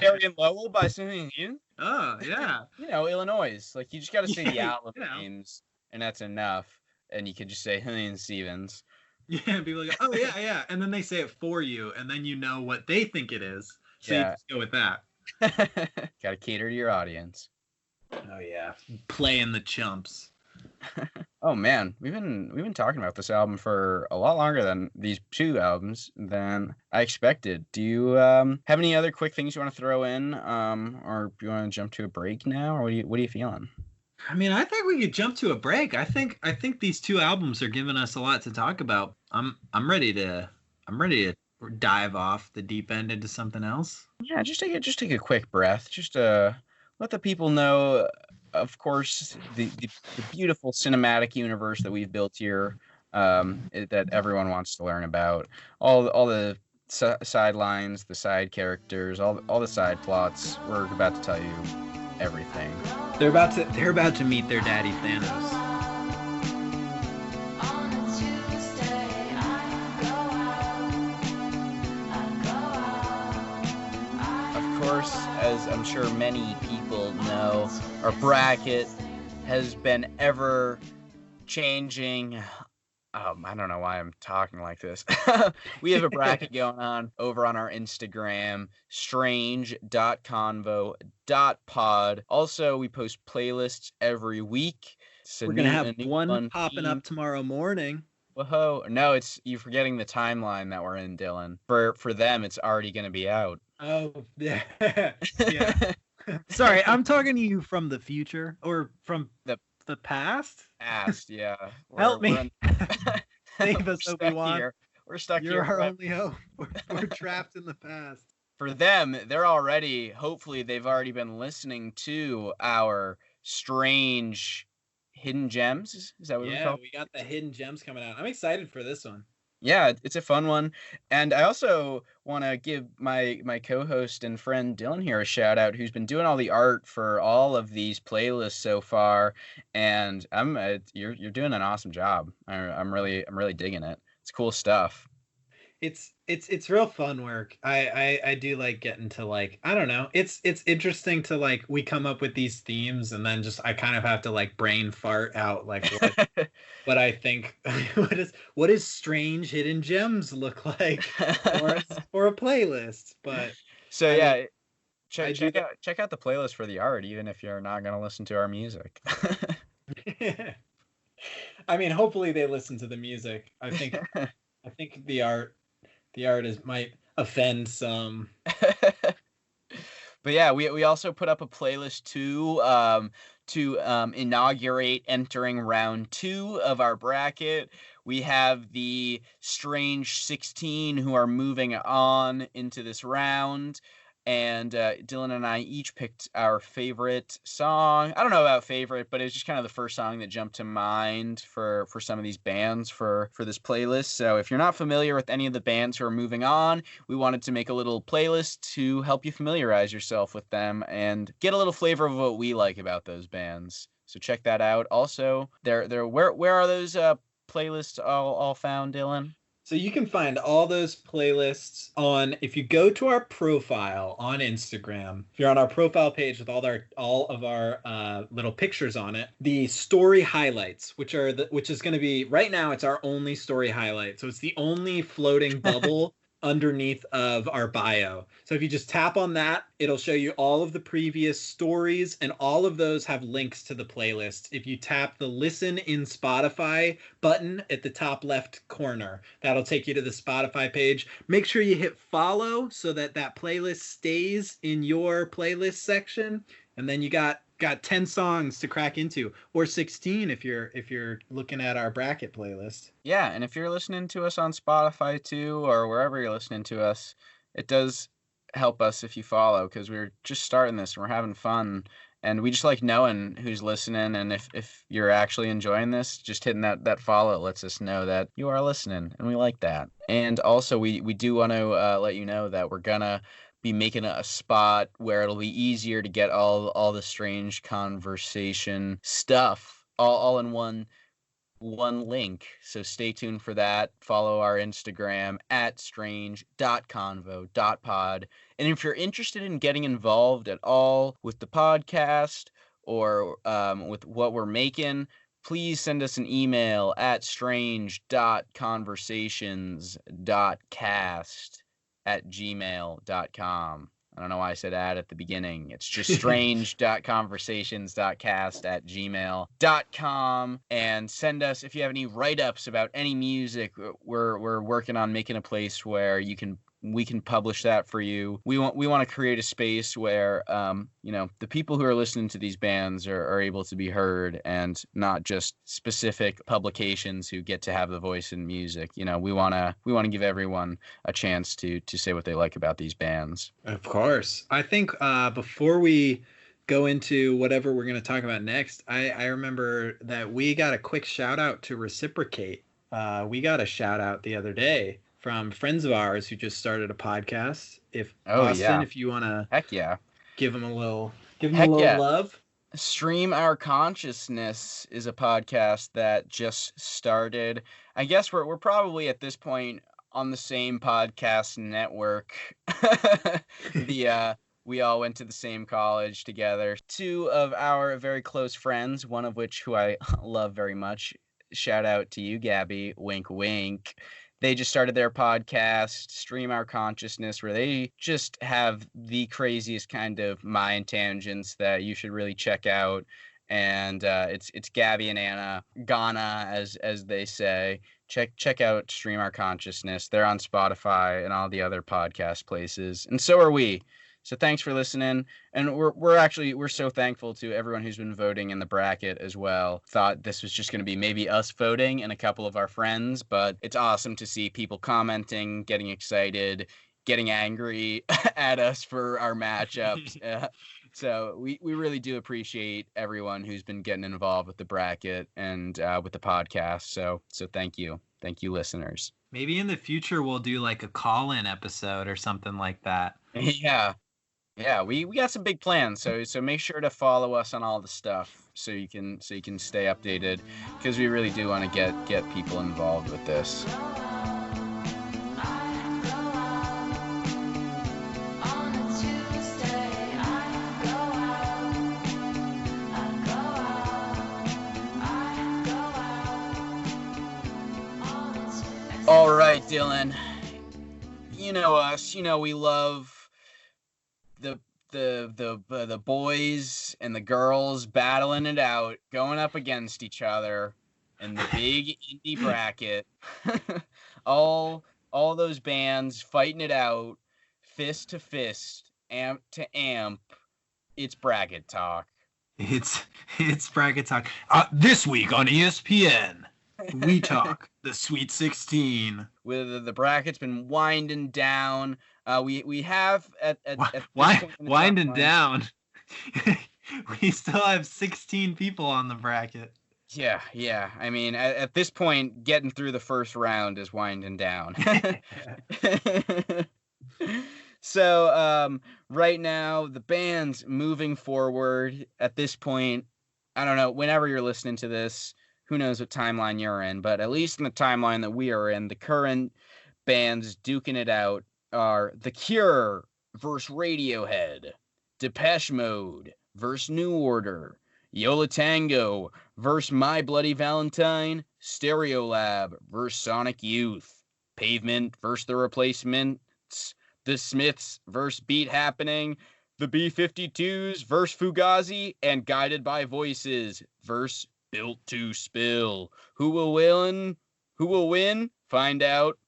Harry and Lowell by Sufjan Stevens. Oh yeah. Illinois. Like you just got to say the album names, and that's enough. And you could just say Sufjan Stevens. Yeah, people go, oh yeah, and then they say it for you, and then you know what they think it is. So you just go with that. Got to cater to your audience. Oh yeah, playing the chumps. Oh man, we've been talking about this album for a lot longer than these two albums than I expected. Do you have any other quick things you want to throw in, or do you want to jump to a break now, or what are you feeling? I mean, I think we could jump to a break. I think these two albums are giving us a lot to talk about. I'm ready to dive off the deep end into something else. Yeah, just take a quick breath. Just let the people know, of course, the beautiful cinematic universe that we've built here, that everyone wants to learn about. All the sidelines, the side characters, all the side plots. We're about to tell you everything. They're about to meet their daddy Thanos. Of course, as I'm sure many people know, our bracket has been ever changing. I don't know why I'm talking like this. We have a bracket going on over on our Instagram, strange.convo.pod. Also, we post playlists every week. We're going to have one popping up tomorrow morning. Whoa. No, you're forgetting the timeline that we're in, Dylan. For them, it's already going to be out. Oh, yeah. Yeah. Sorry, I'm talking to you from the future or from the past? Past, yeah. Help me. Save us, Obi-Wan. We're stuck You're here. our only hope. We're trapped in the past. For them, they're already, hopefully, they've already been listening to our strange hidden gems. Is that what we Yeah, call it? we got the hidden gems coming out. I'm excited for this one. Yeah, it's a fun one. And I also want to give my co-host and friend Dylan here a shout out, who's been doing all the art for all of these playlists so far. And you're doing an awesome job. I'm really digging it. It's cool stuff. It's real fun work. I do like getting to like, I don't know. It's interesting to like, we come up with these themes and then just I kind of have to like brain fart out like what I think what is strange hidden gems look like for a playlist. But So I yeah, mean, I do check out the playlist for the art, even if you're not gonna listen to our music. I mean, hopefully they listen to the music. I think the art is might offend some. But yeah, we also put up a playlist to inaugurate entering round 2 of our bracket. We have the Strange 16 who are moving on into this round. And Dylan and I each picked our favorite song. I don't know about favorite, but it was just kind of the first song that jumped to mind for some of these bands for this playlist. So if you're not familiar with any of the bands who are moving on, we wanted to make a little playlist to help you familiarize yourself with them and get a little flavor of what we like about those bands. So check that out. Also, where are those playlists all found, Dylan? So you can find all those playlists on, if you go to our profile on Instagram, if you're on our profile page with all of our little pictures on it, the story highlights, which is going to be right now, it's our only story highlight. So it's the only floating bubble underneath of our bio. So if you just tap on that, it'll show you all of the previous stories, and all of those have links to the playlist. If you tap the Listen in Spotify button at the top left corner, that'll take you to the Spotify page. Make sure you hit follow so that playlist stays in your playlist section, and then you got 10 songs to crack into, or 16 if you're looking at our bracket playlist. Yeah, and if you're listening to us on Spotify too, or wherever you're listening to us, it does help us if you follow, because we're just starting this and we're having fun, and we just like knowing who's listening. And if you're actually enjoying this, just hitting that follow lets us know that you are listening, and we like that. And also, we do want to let you know that we're gonna be making a spot where it'll be easier to get all the strange conversation stuff all in one link. So stay tuned for that. Follow our Instagram at strange.convo.pod. And if you're interested in getting involved at all with the podcast or with what we're making, please send us an email at strange.conversations.cast@gmail.com. I don't know why I said at the beginning. It's just strange.conversations.cast@gmail.com. And send us, if you have any write-ups about any music. We're working on making a place where we can publish that for you. We want to create a space where the people who are listening to these bands are able to be heard, and not just specific publications who get to have the voice in music. We want to give everyone a chance to say what they like about these bands. Of course. I think before we go into whatever we're going to talk about next, I remember that we got a quick shout out to reciprocate. We got a shout out the other day from friends of ours who just started a podcast. If you want to, heck yeah, give them a little love. Stream Our Consciousness is a podcast that just started. I guess we're probably at this point on the same podcast network. We all went to the same college together. Two of our very close friends, one of which who I love very much. Shout out to you, Gabby. Wink, wink. They just started their podcast, Stream Our Consciousness, where they just have the craziest kind of mind tangents that you should really check out. And it's Gabby and Anna, Ghana, as they say. Check out Stream Our Consciousness. They're on Spotify and all the other podcast places, and so are we. So thanks for listening. And we're so thankful to everyone who's been voting in the bracket as well. Thought this was just going to be maybe us voting and a couple of our friends, but it's awesome to see people commenting, getting excited, getting angry at us for our matchups. So we really do appreciate everyone who's been getting involved with the bracket and with the podcast. So thank you. Thank you, listeners. Maybe in the future we'll do like a call-in episode or something like that. Yeah. Yeah, we got some big plans, so make sure to follow us on all the stuff so you can stay updated, because we really do want to get people involved with this. All right, Dylan. You know us. You know we love the boys and the girls battling it out, going up against each other in the big indie bracket. all those bands fighting it out, fist to fist, amp to amp. It's bracket talk. It's bracket talk. This week on ESPN, we talk the Sweet 16. With the bracket's been winding down. We have at winding down. We still have 16 people on the bracket. Yeah. I mean, at this point, getting through the first round is winding down. So right now, the band's moving forward. At this point, I don't know. Whenever you're listening to this, who knows what timeline you're in? But at least in the timeline that we are in, the current bands duking it out are The Cure versus Radiohead, Depeche Mode versus New Order, Yola Tango versus My Bloody Valentine, Stereolab versus Sonic Youth, Pavement versus The Replacements, The Smiths versus Beat Happening, The B-52s versus Fugazi, and Guided by Voices versus Built to Spill. Who will win? Find out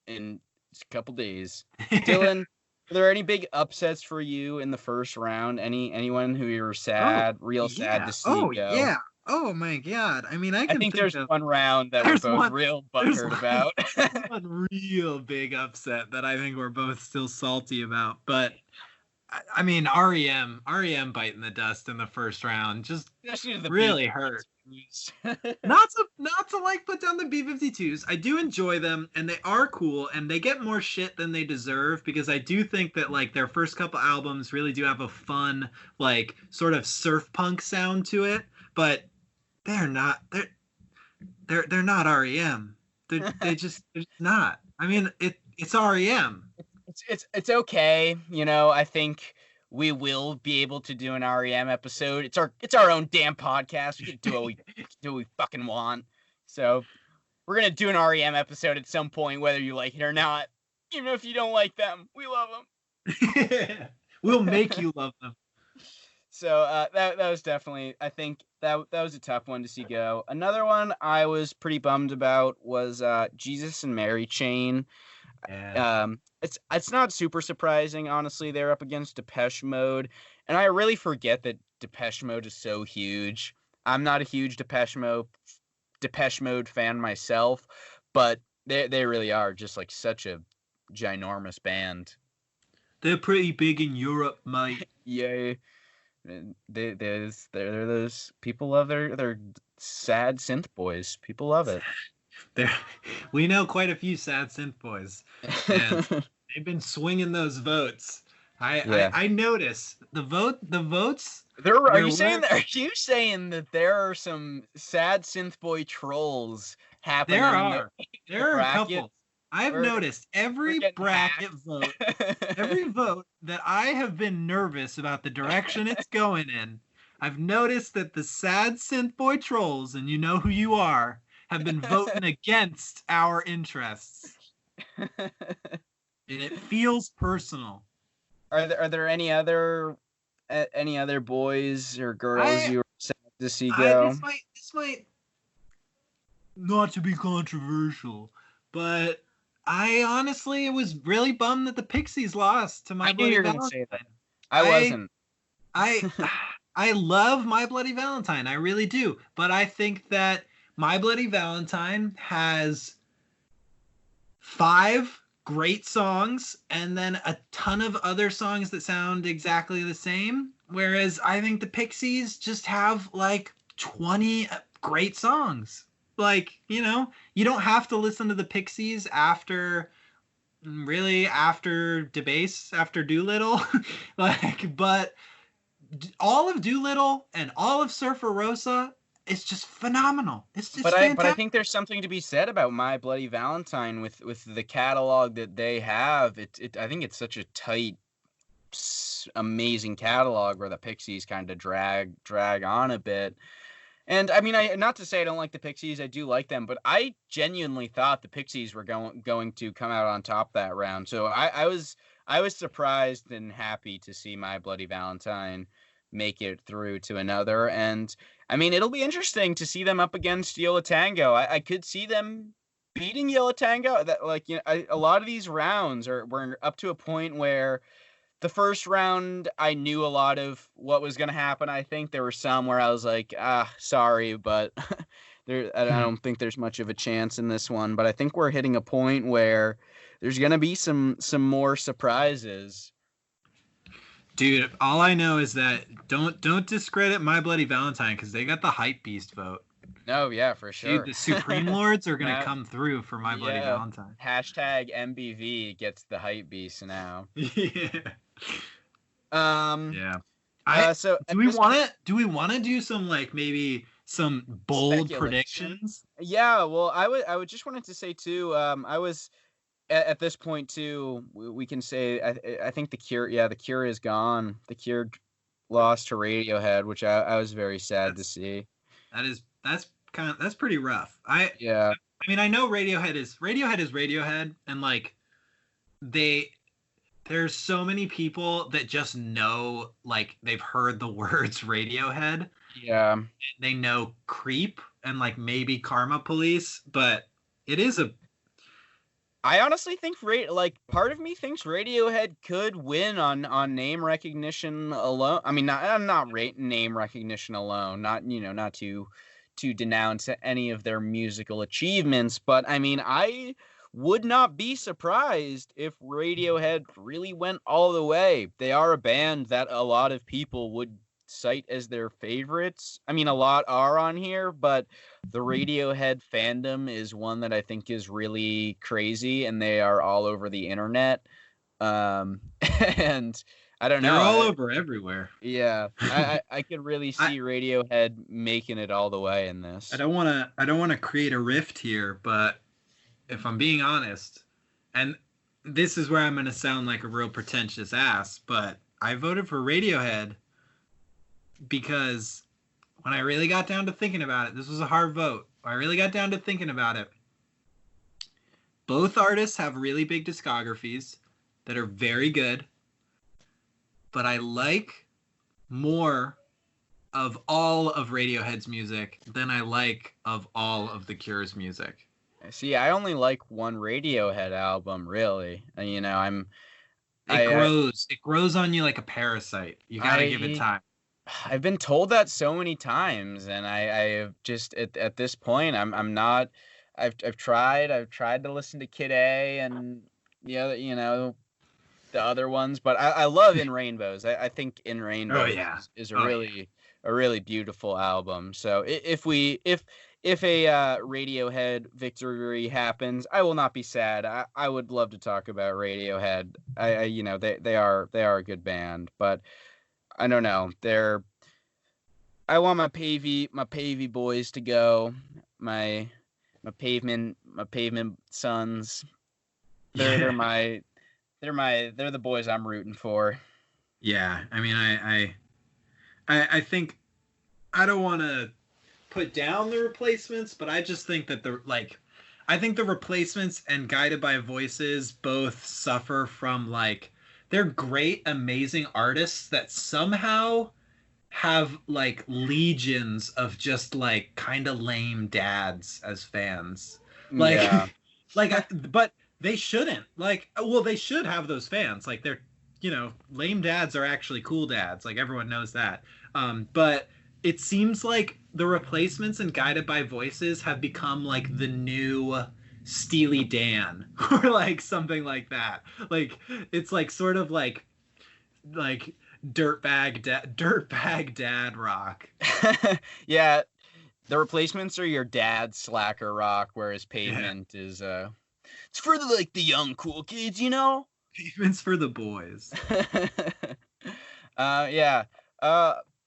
in a couple days. Dylan, are there any big upsets for you in the first round? Anyone who you're sad to see go? Yeah. Oh my God. I mean, I think there's one round that we're both real butthurt about. One real big upset that I think we're both still salty about. But I mean, REM biting the dust in the first round just really hurt. not to like put down the B-52s. I do enjoy them, and they are cool, and they get more shit than they deserve, because I do think that like their first couple albums really do have a fun, like, sort of surf punk sound to it, but they're not REM. They're just not. I mean, it's REM. It's okay, you know. I think we will be able to do an REM episode. It's our own damn podcast. We can do what we fucking want. So we're gonna do an REM episode at some point, whether you like it or not. Even if you don't like them, we love them. We'll make you love them. So that was definitely, I think that was a tough one to see go. Another one I was pretty bummed about was Jesus and Mary Chain. Yeah. It's not super surprising, honestly. They're up against Depeche Mode, and I really forget that Depeche Mode is so huge. I'm not a huge Depeche Mode fan myself, but they really are just like such a ginormous band. They're pretty big in Europe, mate. Yeah, they're those people love their sad synth boys. People love it. We know quite a few sad synth boys, and they've been swinging those votes. I notice the votes. Are you saying that there are some sad synth boy trolls happening? There are a couple. I've noticed every bracket vote, every vote that I have been nervous about the direction it's going in. I've noticed that the sad synth boy trolls, and you know who you are, have been voting against our interests. And it feels personal. Are there any other boys or girls you were sad to see go? This might not to be controversial, but I honestly was really bummed that the Pixies lost to My Bloody Valentine. I wasn't. I I love My Bloody Valentine. I really do. But I think that My Bloody Valentine has 5 great songs and then a ton of other songs that sound exactly the same. Whereas I think the Pixies just have like 20 great songs. Like, you know, you don't have to listen to the Pixies after Debase, after Doolittle. Like, but all of Doolittle and all of Surfer Rosa is just phenomenal. It's just fantastic. But I think there's something to be said about My Bloody Valentine with the catalog that they have. I think it's such a tight, amazing catalog where the Pixies kind of drag on a bit. And I mean, not to say I don't like the Pixies, I do like them, but I genuinely thought the Pixies were going to come out on top that round. So I was surprised and happy to see My Bloody Valentine make it through to another. And I mean, it'll be interesting to see them up against Yo La Tango. I could see them beating Yo La Tango. That, like, you know, a lot of these rounds we're up to a point where the first round, I knew a lot of what was going to happen. I think there were some where I was like, sorry, but I don't think there's much of a chance in this one. But I think we're hitting a point where there's going to be some more surprises. Dude, all I know is that don't discredit My Bloody Valentine because they got the hype beast vote. No, yeah, for sure. Dude, the Supreme Lords are gonna come through for My Bloody Valentine. Hashtag MBV gets the hype beast now. Yeah. Yeah. So do we want to do some, like, maybe some bold predictions? Yeah. Well, I would just wanted to say too. I was. At this point, too, we can say I think The Cure. Yeah, The Cure is gone. The Cure lost to Radiohead, which I was very sad to see. That's pretty rough. I mean, I know Radiohead is Radiohead, and like there's so many people that just know, like, they've heard the words Radiohead. Yeah. They know Creep and like maybe Karma Police, but it is a. I honestly think part of me thinks Radiohead could win on name recognition alone. I mean, not name recognition alone. Not to denounce any of their musical achievements, but I mean, I would not be surprised if Radiohead really went all the way. They are a band that a lot of people would cite as their favorites. I mean, a lot are on here, but the Radiohead fandom is one that I think is really crazy, and they are all over the internet. And I don't know. They're all over everywhere. Yeah, I could really see Radiohead making it all the way in this. I don't want to create a rift here, but if I'm being honest, and this is where I'm going to sound like a real pretentious ass, but I voted for Radiohead because when I really got down to thinking about it, this was a hard vote. When I really got down to thinking about it, both artists have really big discographies that are very good, but I like more of all of Radiohead's music than I like of all of The Cure's music. See, I only like one Radiohead album, really. You know, it grows on you like a parasite. You gotta give it time. I've been told that so many times, and I just at this point I'm not. I've tried to listen to Kid A and the other ones, but I love In Rainbows. I think In Rainbows is a really beautiful album. So if a Radiohead victory happens, I will not be sad. I would love to talk about Radiohead. They are a good band, but I don't know. I want my Pavey boys to go. My pavement sons. They're the boys I'm rooting for. Yeah, I mean, I think I don't want to put down the Replacements, but I just think that I think the Replacements and Guided by Voices both suffer from, like, they're great, amazing artists that somehow have, like, legions of just, like, kind of lame dads as fans. Like, yeah. but they shouldn't. Like, well, they should have those fans. Like, they're, lame dads are actually cool dads. Like everyone knows that. But it seems like the replacements and Guided by Voices have become like the new Steely Dan or like something like that. Like it's like sort of like dirtbag dad rock. Yeah, the replacements are your dad's slacker rock, whereas Pavement is it's for the young cool kids, you know? Pavement's for the boys. Yeah.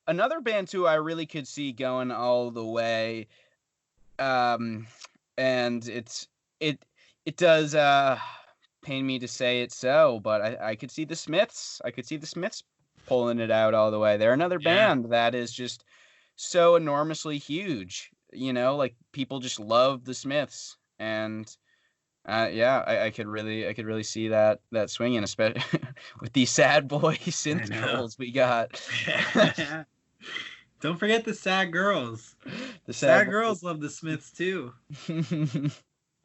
Another band too I really could see going all the way. And it does pain me to say it so, but I could see the Smiths. I could see the Smiths pulling it out all the way. They're another band that is just so enormously huge. Like people just love the Smiths, and I could really see that swinging, especially with these sad boy synth girls we got. Don't forget the sad girls. The sad girls love the Smiths too.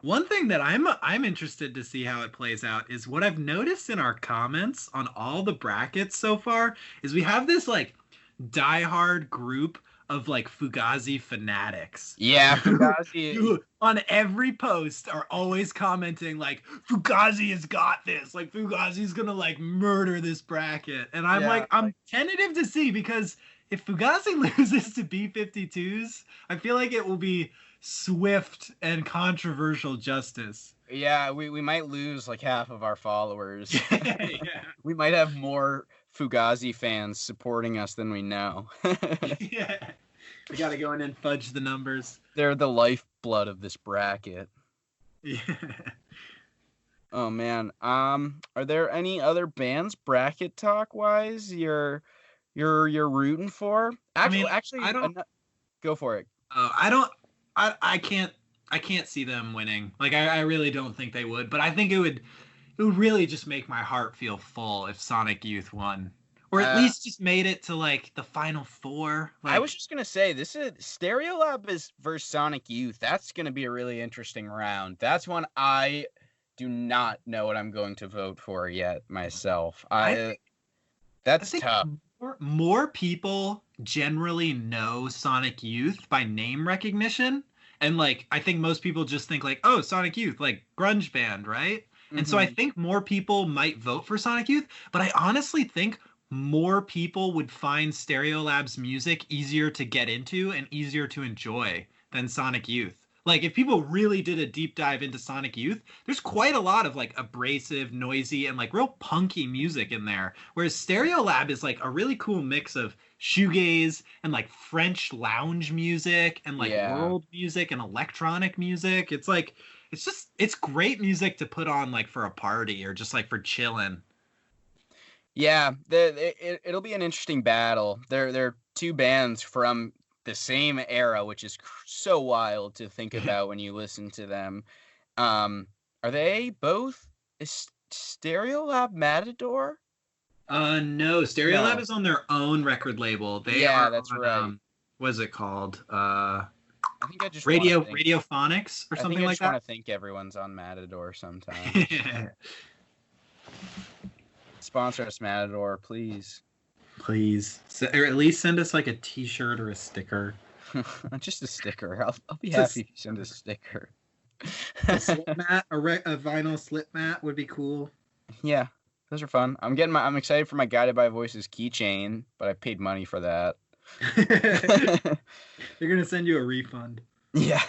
One thing that I'm interested to see how it plays out is what I've noticed in our comments on all the brackets so far is we have this like diehard group of like Fugazi fanatics. Yeah, Fugazi who on every post are always commenting like Fugazi has got this. Like Fugazi's gonna like murder this bracket. And I'm tentative to see, because if Fugazi loses to B-52s, I feel like it will be swift and controversial justice. Yeah, we might lose like half of our followers. Yeah. We might have more Fugazi fans supporting us than we know. Yeah. We gotta go in and fudge the numbers. They're the lifeblood of this bracket. Yeah. Oh man. Are there any other bands bracket talk wise you're rooting for? Actually, I don't go for it. I can't see them winning. Like I really don't think they would, but I think it would really just make my heart feel full if Sonic Youth won. Or at least just made it to like the final four. Like, I was just gonna say, this is Stereolab versus Sonic Youth. That's gonna be a really interesting round. That's one I do not know what I'm going to vote for yet myself. That's tough. More people generally know Sonic Youth by name recognition, and like I think most people just think like, oh, Sonic Youth, like grunge band, right? Mm-hmm. And so I think more people might vote for Sonic Youth, but I honestly think more people would find Stereolab's music easier to get into and easier to enjoy than Sonic Youth. Like if people really did a deep dive into Sonic Youth, there's quite a lot of like abrasive, noisy, and like real punky music in there. Whereas Stereolab is like a really cool mix of shoegaze and like French lounge music and like world music and electronic music. It's like, it's great music to put on like for a party or just like for chilling. Yeah, it'll be an interesting battle. They're two bands from the same era, which is so wild to think about when you listen to them. Are they both Stereolab Matador? No, Stereolab is on their own record label. They are that's on, right. What is it called? I think I just Radiophonics or something like that. I want to think everyone's on Matador sometime. Sponsor us, Matador, please. Please. Or at least send us like a t-shirt or a sticker. Just a sticker. I'll be happy if you send a sticker. A slip mat, a vinyl slip mat would be cool. Yeah, those are fun. I'm excited for my Guided by Voices keychain, but I paid money for that. They're gonna send you a refund. Yeah.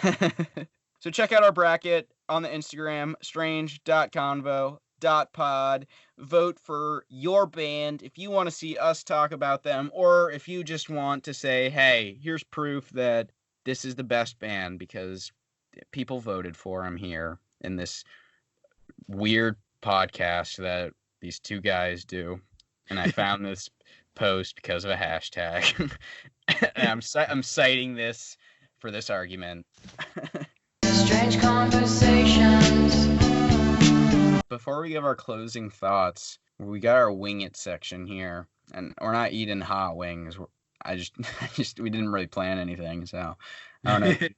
So check out our bracket on the Instagram, strange.convo.pod. Vote for your band if you want to see us talk about them, or if you just want to say, hey, here's proof that this is the best band because people voted for them here in this weird podcast that these two guys do. And I found this post because of a hashtag. And I'm citing this for this argument. Strange conversations. Before we give our closing thoughts, we got our wing it section here, and we're not eating hot wings. We didn't really plan anything, so I don't know. You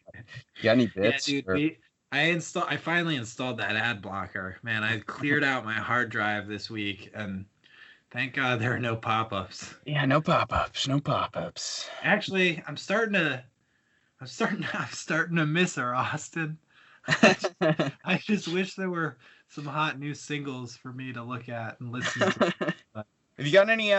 got any bits? Yeah, dude. I finally installed that ad blocker. Man, I cleared out my hard drive this week, and Thank God there are no pop-ups. Yeah, no pop-ups, no pop-ups. Actually, I'm starting to miss her, Austin. I just wish there were some hot new singles for me to look at and listen to. Have you gotten any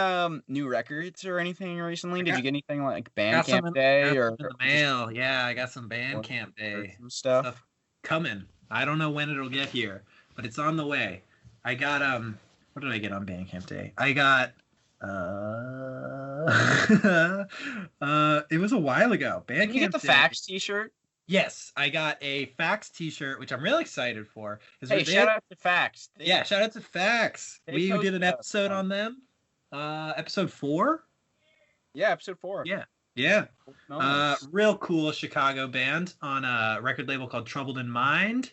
new records or anything recently? Did you get anything like Bandcamp Day got or some in the mail? Yeah, I got some Bandcamp or Day some stuff? coming. I don't know when it'll get here, but it's on the way. I got what did I get on Bandcamp Day? I got it was a while ago. Bandcamp Did you get the Day. Facts t-shirt? Yes, I got a Facts t-shirt, which I'm really excited for. Hey, shout out to Facts. Yeah, shout out to Facts. We did an episode on them. Episode 4? Yeah, episode 4. Yeah. Nice. Real cool Chicago band on a record label called Troubled in Mind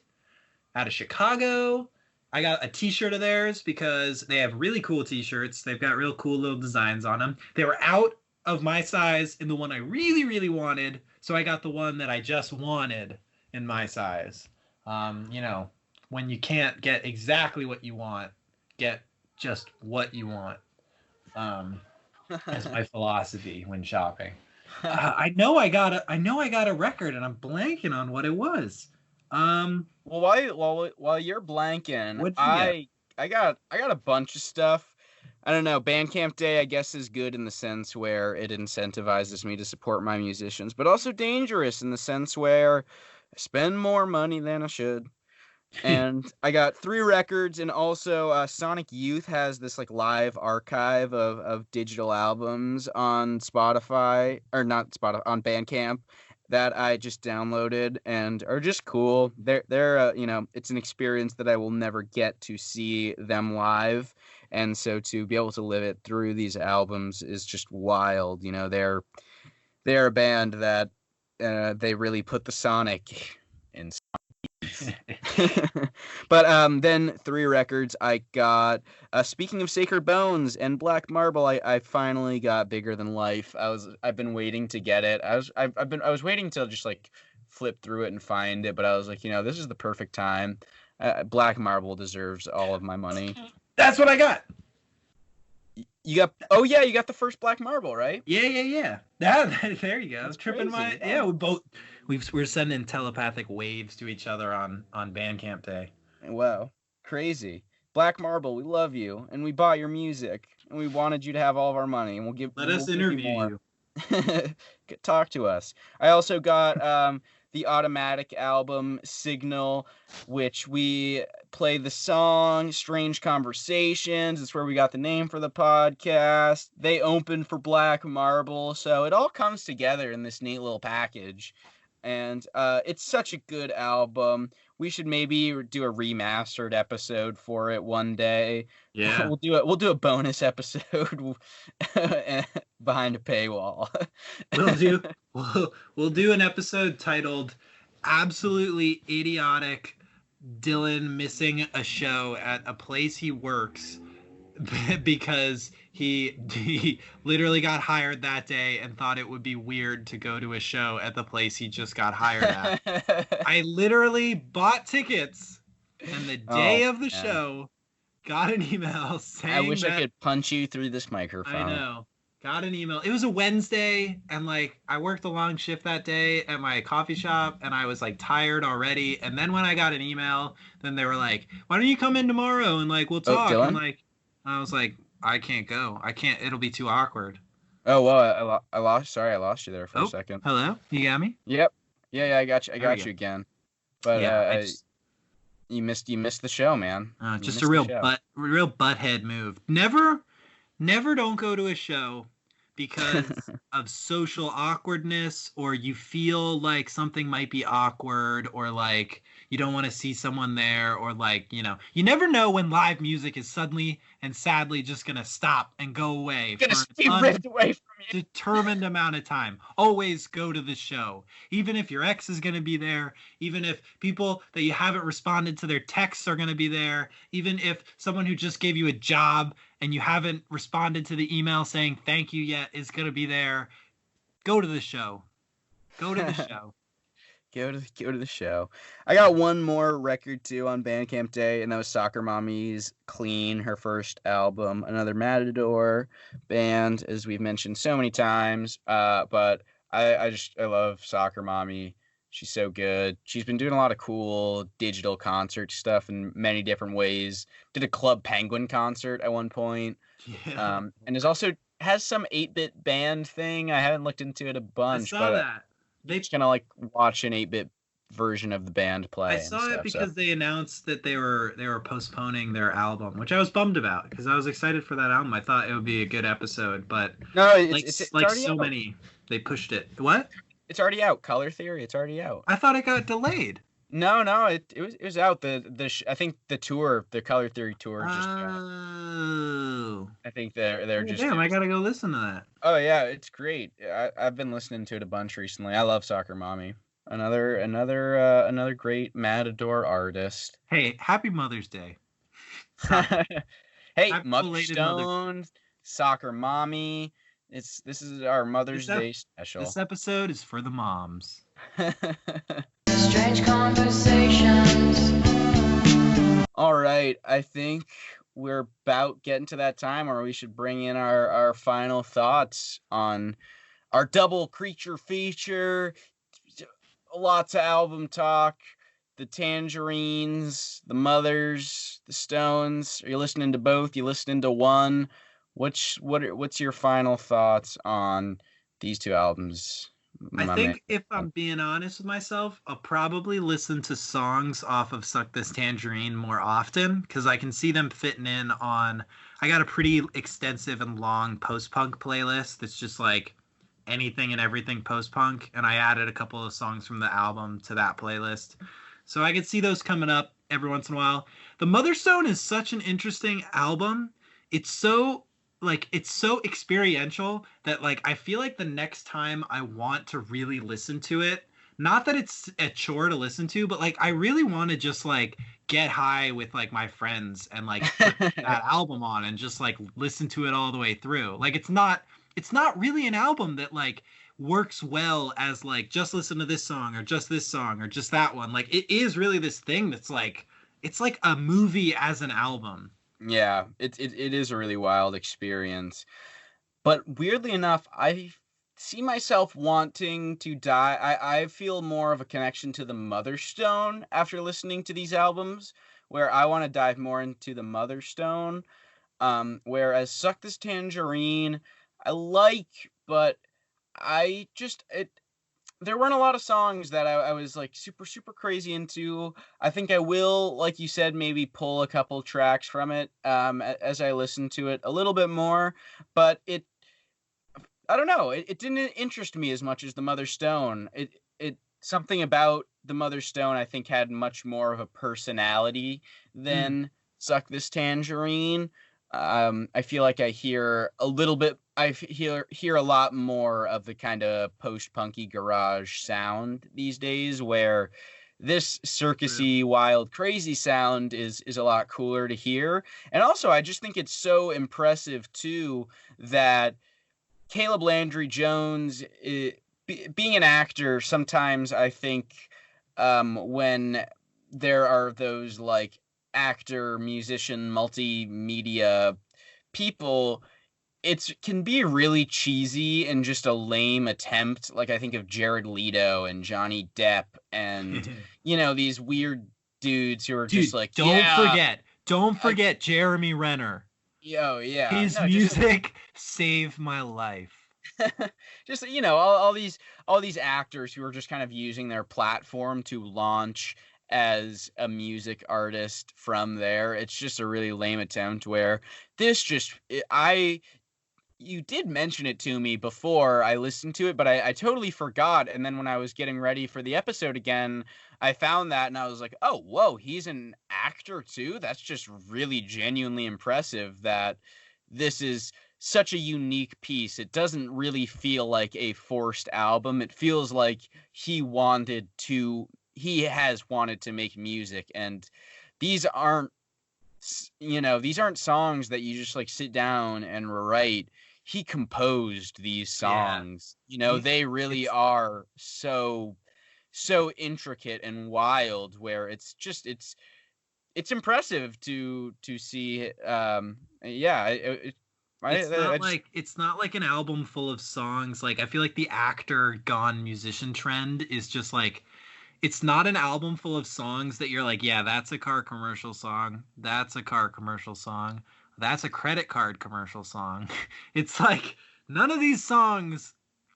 out of Chicago. I got a t-shirt of theirs because they have really cool t-shirts. They've got real cool little designs on them. They were out of my size in the one I really, really wanted, so I got the one that I just wanted in my size. You know, when you can't get exactly what you want, get just what you want. That's my philosophy when shopping. I know I got a record, and I'm blanking on what it was. Well, while you're blanking, What'd you I got a bunch of stuff. I don't know. Bandcamp Day, I guess, is good in the sense where it incentivizes me to support my musicians, but also dangerous in the sense where I spend more money than I should. And I got 3 records, and also Sonic Youth has this like live archive of digital albums on Spotify, or not Spotify, on Bandcamp, that I just downloaded and are just cool. They're you know, it's an experience that I will never get to see them live, and so to be able to live it through these albums is just wild. You know, they're a band that they really put the Sonic in. But then 3 records I got. Speaking of Sacred Bones and Black Marble, I finally got Bigger Than Life. I've been waiting to get it. I was waiting to just like flip through it and find it, but I was like, you know, this is the perfect time. Black Marble deserves all of my money. That's what I got. You got the first Black Marble, right? Yeah. There you go. That's tripping crazy. my we're sending telepathic waves to each other on Bandcamp Day. Wow, crazy. Black Marble, we love you, and we bought your music, and we wanted you to have all of our money, and Let us interview you. Talk to us. I also got the Automatic album Signal, which we play the song Strange Conversations. It's where we got the name for the podcast. They opened for Black Marble, so it all comes together in this neat little package. And it's such a good album. We should maybe do a remastered episode for it one day. Yeah. We'll do a bonus episode behind a paywall. We'll do an episode titled Absolutely Idiotic Dylan Missing a Show at a Place He Works because he literally got hired that day and thought it would be weird to go to a show at the place he just got hired at. I literally bought tickets, and the day of the show got an email saying I wish I could punch you through this microphone. I know. Got an email. It was a Wednesday, and like I worked a long shift that day at my coffee shop, and I was like tired already. And then when I got an email, then they were like, "Why don't you come in tomorrow and like we'll talk?" Dylan? And like I was like, "I can't go. I can't. It'll be too awkward." Oh well, I lost you there for a second. Hello, you got me? Yep. Yeah, I got you. I There we got go. you again. But Yeah, you missed the show, man. You just missed a the real show. butthead move. Never don't go to a show because of social awkwardness, or you feel like something might be awkward, or like you don't want to see someone there, or like, you know, you never know when live music is suddenly and sadly just gonna stop and go away Gonna for be an ripped away from you. determined amount of time. Always go to the show, even if your ex is going to be there, even if people that you haven't responded to their texts are going to be there, even if someone who just gave you a job and you haven't responded to the email saying thank you yet is going to be there. Go to the show. Go to the show. Go to the show. I got one more record too on Bandcamp Day, and that was Soccer Mommy's Clean, her first album. Another Matador band, as we've mentioned so many times. But I love Soccer Mommy. She's so good. She's been doing a lot of cool digital concert stuff in many different ways. Did a Club Penguin concert at one point. Yeah. And has some 8-bit band thing. I haven't looked into it a I bunch, saw but that. They just gonna like watch an 8-bit version of the band play. I and saw it stuff, because they announced that they were postponing their album, which I was bummed about because I was excited for that album. I thought it would be a good episode, but no, it's already so out. many, they pushed it. What? It's already out. Color Theory. It's already out. I thought it got delayed. No, it was out. I think the tour, the Color Theory tour, just. Oh. I think they're just. Damn! I gotta go listen to that. Oh yeah, it's great. I've been listening to it a bunch recently. I love Soccer Mommy. Another great Matador artist. Hey, happy Mother's Day. Hey, Happy Mother belated Stone, Soccer Mommy. This is our Mother's Day special. This episode is for the moms. Strange conversations. All right, I think we're about getting to that time where we should bring in our final thoughts on our double creature feature. Lots of album talk, the Tangerines, the Mothers, the Stones. Are you listening to both? You listening to one? What's your final thoughts on these two albums? I think if I'm being honest with myself, I'll probably listen to songs off of Suck This Tangerine more often because I can see them fitting in on. I got a pretty extensive and long post-punk playlist that's just like anything and everything post-punk, and I added a couple of songs from the album to that playlist. So I could see those coming up every once in a while. The Motherstone is such an interesting album. It's so experiential that like I feel like the next time I want to really listen to it, not that it's a chore to listen to, but like I really want to just like get high with like my friends and like put that album on and just like listen to it all the way through. Like it's not really an album that like works well as like just listen to this song or just this song or just that one. Like it is really this thing that's like it's like a movie as an album. Yeah, it is a really wild experience. But weirdly enough, I see myself wanting to I feel more of a connection to the Motherstone after listening to these albums, where I want to dive more into the Motherstone. Whereas Suck This Tangerine, I like, but there weren't a lot of songs that I was like super, super crazy into. I think I will, like you said, maybe pull a couple tracks from it as I listen to it a little bit more. But I don't know, it didn't interest me as much as the Motherstone. It something about the Motherstone I think had much more of a personality than Suck This Tangerine. I feel like I hear a little bit. I hear a lot more of the kind of post-punky garage sound these days, where this circusy, wild, crazy sound is a lot cooler to hear. And also, I just think it's so impressive too that Caleb Landry Jones, being an actor, sometimes I think when there are those like actor, musician, multimedia people, it can be really cheesy and just a lame attempt. Like I think of Jared Leto and Johnny Depp and these weird dudes who are just like, don't forget Jeremy Renner. Yo, yeah. His music saved my life. Just all these actors who are just kind of using their platform to launch as a music artist from there. It's just a really lame attempt where you did mention it to me before I listened to it, but I totally forgot. And then when I was getting ready for the episode again, I found that and I was like, oh, whoa, he's an actor too? That's just really genuinely impressive that this is such a unique piece. It doesn't really feel like a forced album. It feels like he has wanted to make music, and these aren't songs that you just like sit down and write. He composed these songs. They really are so so intricate and wild, where it's impressive to see. Yeah, It's not like an album full of songs. Like I feel like the actor gone musician trend is just like it's not an album full of songs that you're like, yeah, that's a car commercial song. That's a car commercial song. That's a credit card commercial song. It's like none of these songs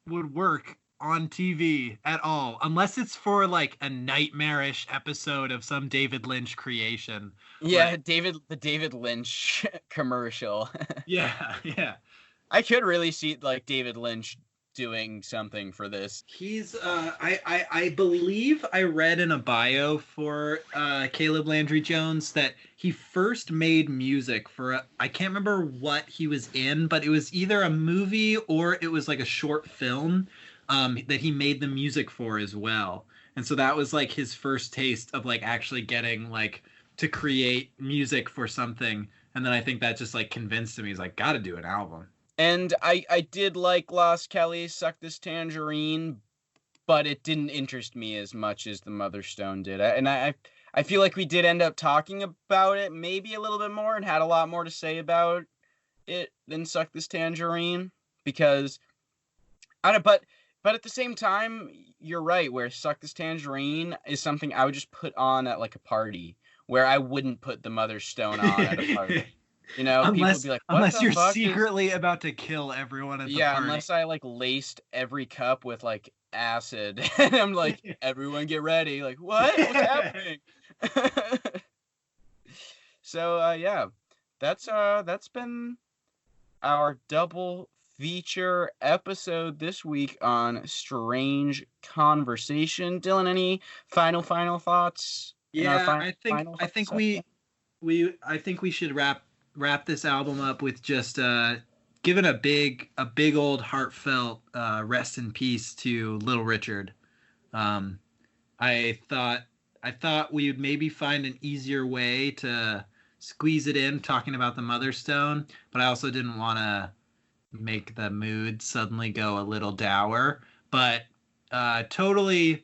would work on TV at all unless it's for like a nightmarish episode of some David Lynch creation. yeah, Like, the David Lynch commercial. yeah, yeah. I could really see like David Lynch doing something for this. He's I believe I read in a bio for Caleb Landry Jones that he first made music for I can't remember what he was in, but it was either a movie or it was like a short film that he made the music for as well. And so that was like his first taste of like actually getting like to create music for something. And then I think that just like convinced him. He's like, got to do an album. And I did like Las Kellies, Suck This Tangerine, but it didn't interest me as much as the Mother Stone did. I feel like we did end up talking about it maybe a little bit more and had a lot more to say about it than Suck This Tangerine, because I don't. But at the same time, you're right. Where Suck This Tangerine is something I would just put on at like a party, where I wouldn't put the Mother Stone on at a party. You know, people would be like, what unless the you're fuck secretly about to kill everyone at the yeah, party. unless I like laced every cup with like acid, and I'm like, everyone get ready. Like, what? What's happening? So yeah, that's been our double feature episode this week on Strange Conversation. Dylan, any final thoughts? Yeah, I think we should wrap this album up with just giving a big old heartfelt rest in peace to Little Richard. I thought we would maybe find an easier way to squeeze it in talking about the Mother Stone, but I also didn't want to make the mood suddenly go a little dour. But totally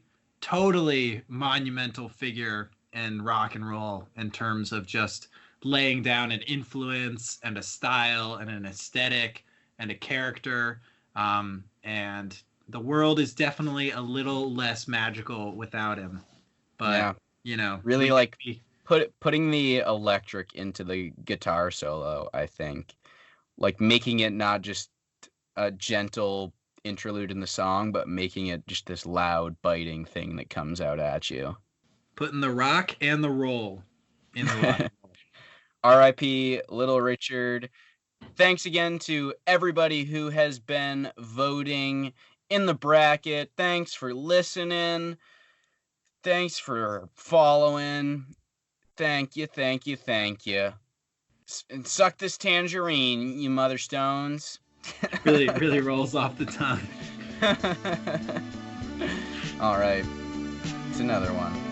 monumental figure in rock and roll in terms of just laying down an influence and a style and an aesthetic and a character. And the world is definitely a little less magical without him. But, yeah, you know, really like putting the electric into the guitar solo, I think, like making it not just a gentle interlude in the song, but making it just this loud biting thing that comes out at you. Putting the rock and the roll in the rock and roll. R.I.P. Little Richard. Thanks again to everybody who has been voting in the bracket. Thanks for listening. Thanks for following. Thank you. And suck this tangerine, you Mother Stones. really rolls off the tongue. All right. It's another one.